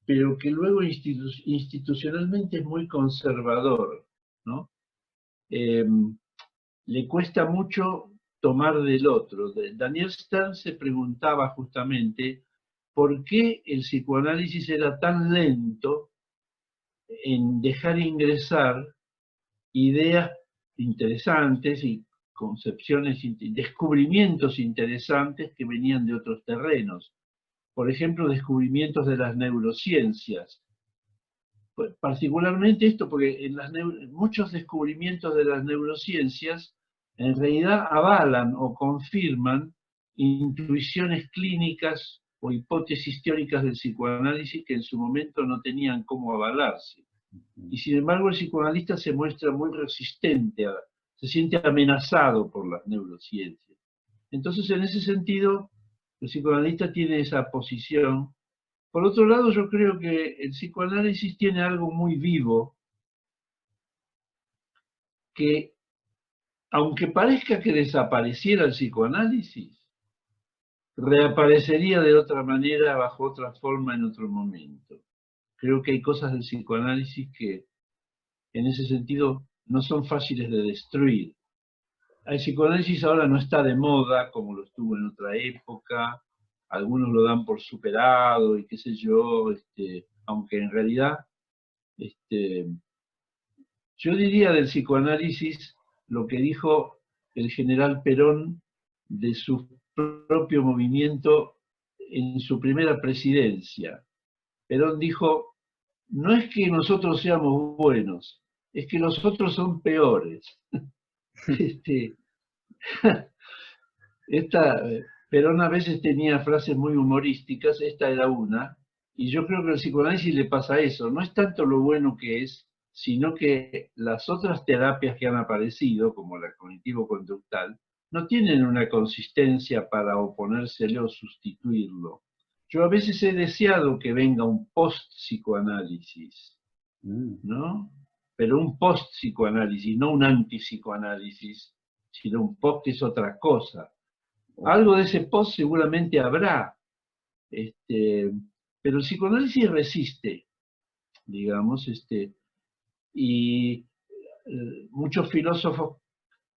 pero que luego institucionalmente es muy conservador, ¿no? Le cuesta mucho tomar del otro. Daniel Stern se preguntaba justamente por qué el psicoanálisis era tan lento en dejar ingresar ideas interesantes y concepciones, descubrimientos interesantes que venían de otros terrenos. Por ejemplo, descubrimientos de las neurociencias. particularmente esto, porque en muchos descubrimientos de las neurociencias en realidad avalan o confirman intuiciones clínicas o hipótesis teóricas del psicoanálisis que en su momento no tenían cómo avalarse. Y sin embargo el psicoanalista se muestra muy resistente, se siente amenazado por las neurociencias. Entonces, en ese sentido, el psicoanalista tiene esa posición. Por otro lado, yo creo que el psicoanálisis tiene algo muy vivo, que aunque parezca que desapareciera el psicoanálisis, reaparecería de otra manera, bajo otra forma, en otro momento. Creo que hay cosas del psicoanálisis que, en ese sentido, no son fáciles de destruir. El psicoanálisis ahora no está de moda como lo estuvo en otra época, algunos lo dan por superado y qué sé yo, aunque en realidad yo diría del psicoanálisis lo que dijo el general Perón de su propio movimiento en su primera presidencia. Perón dijo, no es que nosotros seamos buenos, es que los otros son peores. Perón a veces tenía frases muy humorísticas, esta era una, y yo creo que al psicoanálisis le pasa eso, no es tanto lo bueno que es, sino que las otras terapias que han aparecido, como la cognitivo-conductal, no tienen una consistencia para oponérsele o sustituirlo. Yo a veces he deseado que venga un post-psicoanálisis, ¿no? Pero un post-psicoanálisis, no un anti-psicoanálisis, sino un post que es otra cosa. Algo de ese post seguramente habrá, pero el psicoanálisis resiste, digamos, y muchos filósofos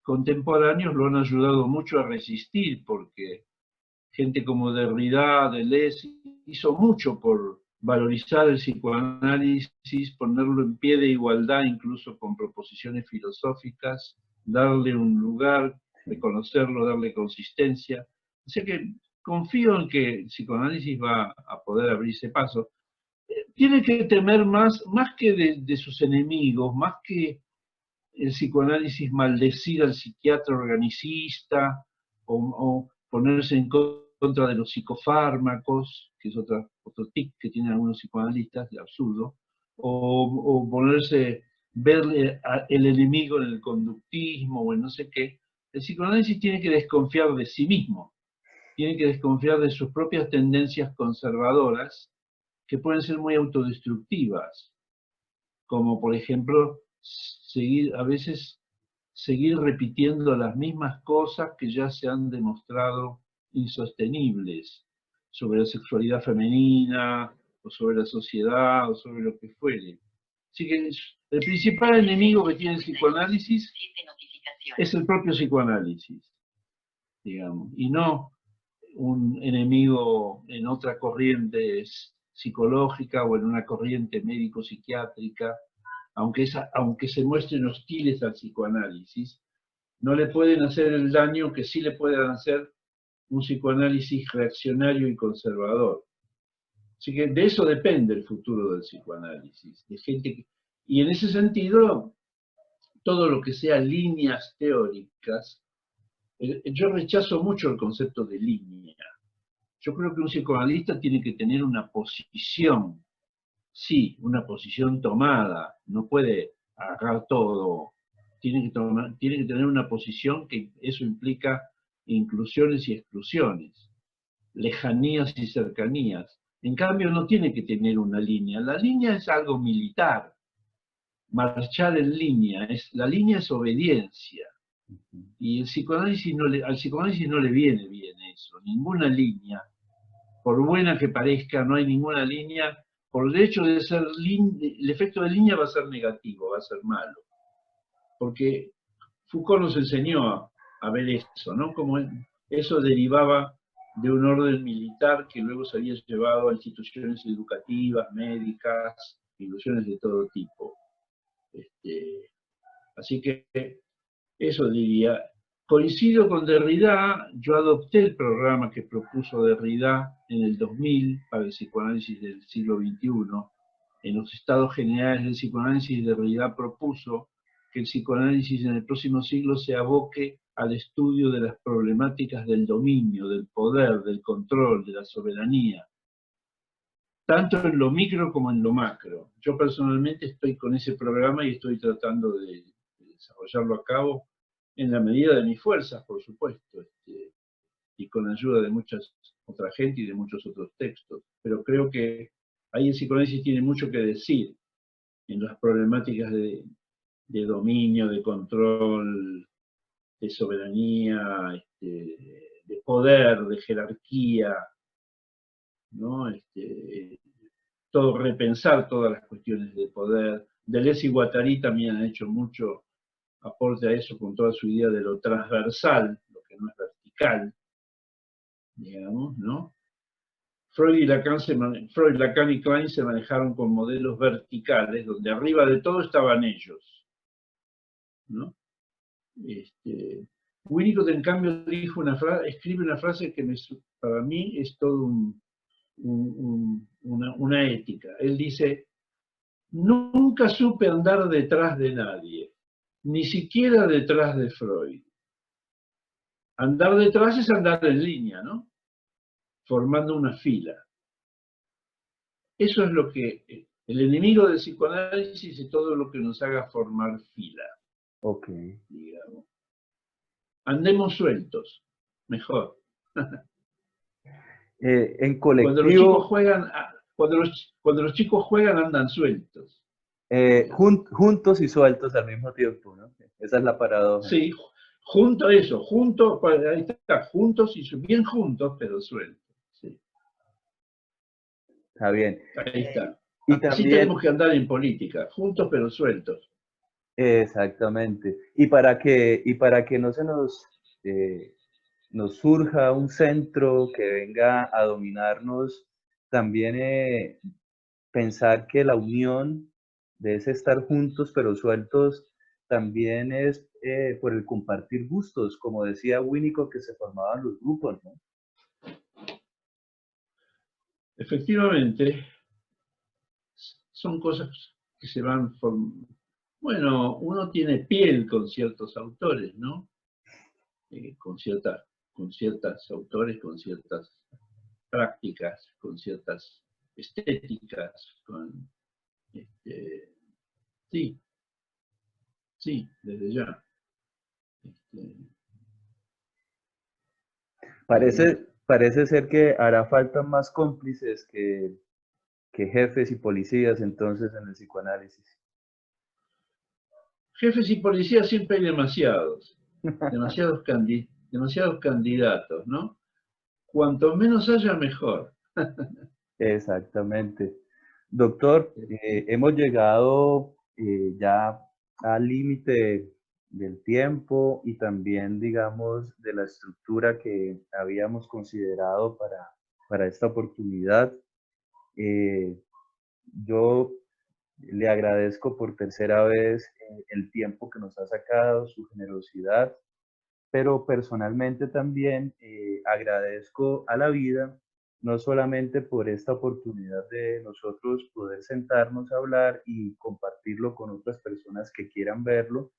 contemporáneos lo han ayudado mucho a resistir, porque gente como Derrida, Deleuze, hizo mucho por valorizar el psicoanálisis, ponerlo en pie de igualdad incluso con proposiciones filosóficas, darle un lugar, reconocerlo, darle consistencia. O sea que confío en que el psicoanálisis va a poder abrirse paso. Tiene que temer más que de sus enemigos, más que el psicoanálisis maldecir al psiquiatra organicista o ponerse en contra de los psicofármacos, que es otro tic que tienen algunos psicoanalistas, de absurdo, o ponerse, ver el enemigo en el conductismo o en no sé qué. El psicoanálisis tiene que desconfiar de sí mismo, tiene que desconfiar de sus propias tendencias conservadoras, que pueden ser muy autodestructivas, como por ejemplo a veces seguir repitiendo las mismas cosas que ya se han demostrado insostenibles sobre la sexualidad femenina, o sobre la sociedad, o sobre lo que fuere. Así que el principal enemigo que tiene el psicoanálisis es el propio psicoanálisis, digamos, y no un enemigo en otra corriente psicológica o en una corriente médico-psiquiátrica, aunque se muestren hostiles al psicoanálisis, no le pueden hacer el daño que sí le pueden hacer un psicoanálisis reaccionario y conservador. Así que de eso depende el futuro del psicoanálisis, de gente y en ese sentido, todo lo que sea líneas teóricas, yo rechazo mucho el concepto de línea. Yo creo que un psicoanalista tiene que tener una posición, sí, una posición tomada, no puede agarrar todo, tiene que tener una posición que eso implica inclusiones y exclusiones, lejanías y cercanías. En cambio, no tiene que tener una línea. La línea es algo militar, marchar en línea, la línea es obediencia. Y el psicoanálisis al psicoanálisis no le viene bien eso, ninguna línea. Por buena que parezca, no hay ninguna línea. Por el hecho de ser el efecto de línea va a ser negativo, va a ser malo. Porque Foucault nos enseñó a ver eso, ¿no? Como eso derivaba de un orden militar que luego se había llevado a instituciones educativas, médicas, ilusiones de todo tipo. Así que eso diría. Coincido con Derrida, yo adopté el programa que propuso Derrida en el 2000 para el psicoanálisis del siglo XXI, en los estados generales del psicoanálisis, de realidad propuso que el psicoanálisis en el próximo siglo se aboque al estudio de las problemáticas del dominio, del poder, del control, de la soberanía, tanto en lo micro como en lo macro. Yo personalmente estoy con ese programa y estoy tratando de desarrollarlo a cabo en la medida de mis fuerzas, por supuesto, y con la ayuda de mucha otra gente y de muchos otros textos. Pero creo que ahí el psicoanálisis tiene mucho que decir en las problemáticas de dominio, de control, de soberanía, de poder, de jerarquía, ¿no? Todo, repensar todas las cuestiones de poder. Deleuze y Guattari también han hecho mucho aporte a eso con toda su idea de lo transversal, lo que no es vertical, digamos, ¿no? Freud, Lacan y Klein se manejaron con modelos verticales, donde arriba de todo estaban ellos, ¿no? Winnicott, en cambio, escribe una frase que para mí es todo una ética. Él dice: nunca supe andar detrás de nadie, ni siquiera detrás de Freud. Andar detrás es andar en línea, ¿no? Formando una fila. Eso es lo que el enemigo del psicoanálisis es, todo lo que nos haga formar fila. Ok. Digamos. Andemos sueltos, mejor. En Cuando los chicos colectivo, juegan, cuando los chicos juegan andan sueltos. juntos y sueltos al mismo tiempo, ¿no? Esa es la paradoja. Sí, ahí está, juntos y bien juntos, pero sueltos. Sí. Está bien. Ahí está. Y Así también, tenemos que andar en política, juntos pero sueltos. exactamente. Y para que no se nos surja un centro que venga a dominarnos, también pensar que la unión de ese estar juntos pero sueltos también es por el compartir gustos, como decía Winnicott, que se formaban los grupos, ¿no? Efectivamente, son cosas que se van formando. Bueno, uno tiene piel con ciertos autores, ¿no? Con ciertos autores, con ciertas prácticas, con ciertas estéticas, sí, sí, desde ya. Desde ya. Parece ser que hará falta más cómplices que jefes y policías entonces en el psicoanálisis. Jefes y policías siempre hay demasiados candidatos, ¿no? Cuanto menos haya, mejor. Exactamente. Doctor, hemos llegado ya al límite del tiempo y también, digamos, de la estructura que habíamos considerado para esta oportunidad. Eh, yo le agradezco por tercera vez el tiempo que nos ha sacado, su generosidad, pero personalmente también agradezco a la vida, no solamente por esta oportunidad de nosotros poder sentarnos a hablar y compartirlo con otras personas que quieran verlo,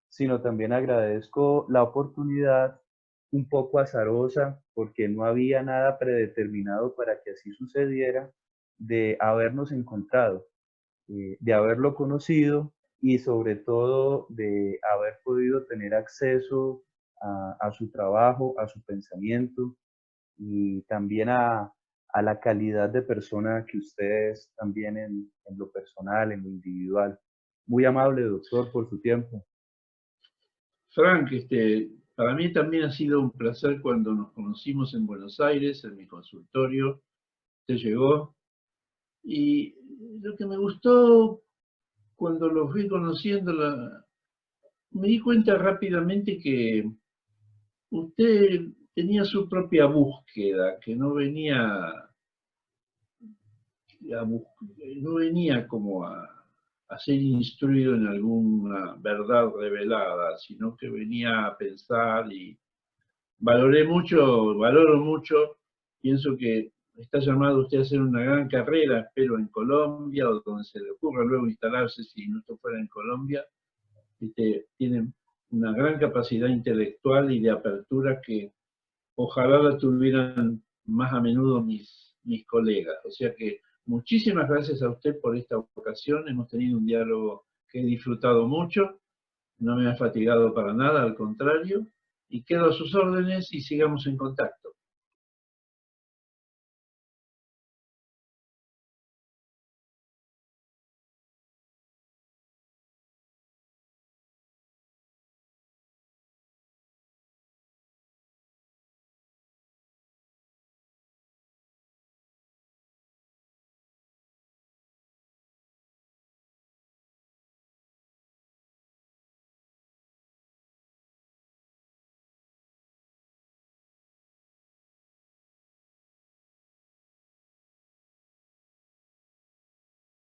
sino también agradezco la oportunidad un poco azarosa, porque no había nada predeterminado para que así sucediera, de habernos encontrado, de haberlo conocido y sobre todo de haber podido tener acceso a su trabajo, a su pensamiento y también a la calidad de persona que usted es también en lo personal, en lo individual. Muy amable, doctor, por su tiempo. Frank, para mí también ha sido un placer cuando nos conocimos en Buenos Aires, en mi consultorio. Usted llegó. Y lo que me gustó cuando los fui conociendo, me di cuenta rápidamente que usted tenía su propia búsqueda, que no venía como a ser instruido en alguna verdad revelada, sino que venía a pensar, y valoro mucho, pienso que está llamado usted a hacer una gran carrera, espero en Colombia, o donde se le ocurra luego instalarse si no esto fuera en Colombia. Tiene una gran capacidad intelectual y de apertura que ojalá la tuvieran más a menudo mis colegas. O sea que muchísimas gracias a usted por esta ocasión. Hemos tenido un diálogo que he disfrutado mucho. No me ha fatigado para nada, al contrario. Y quedo a sus órdenes y sigamos en contacto.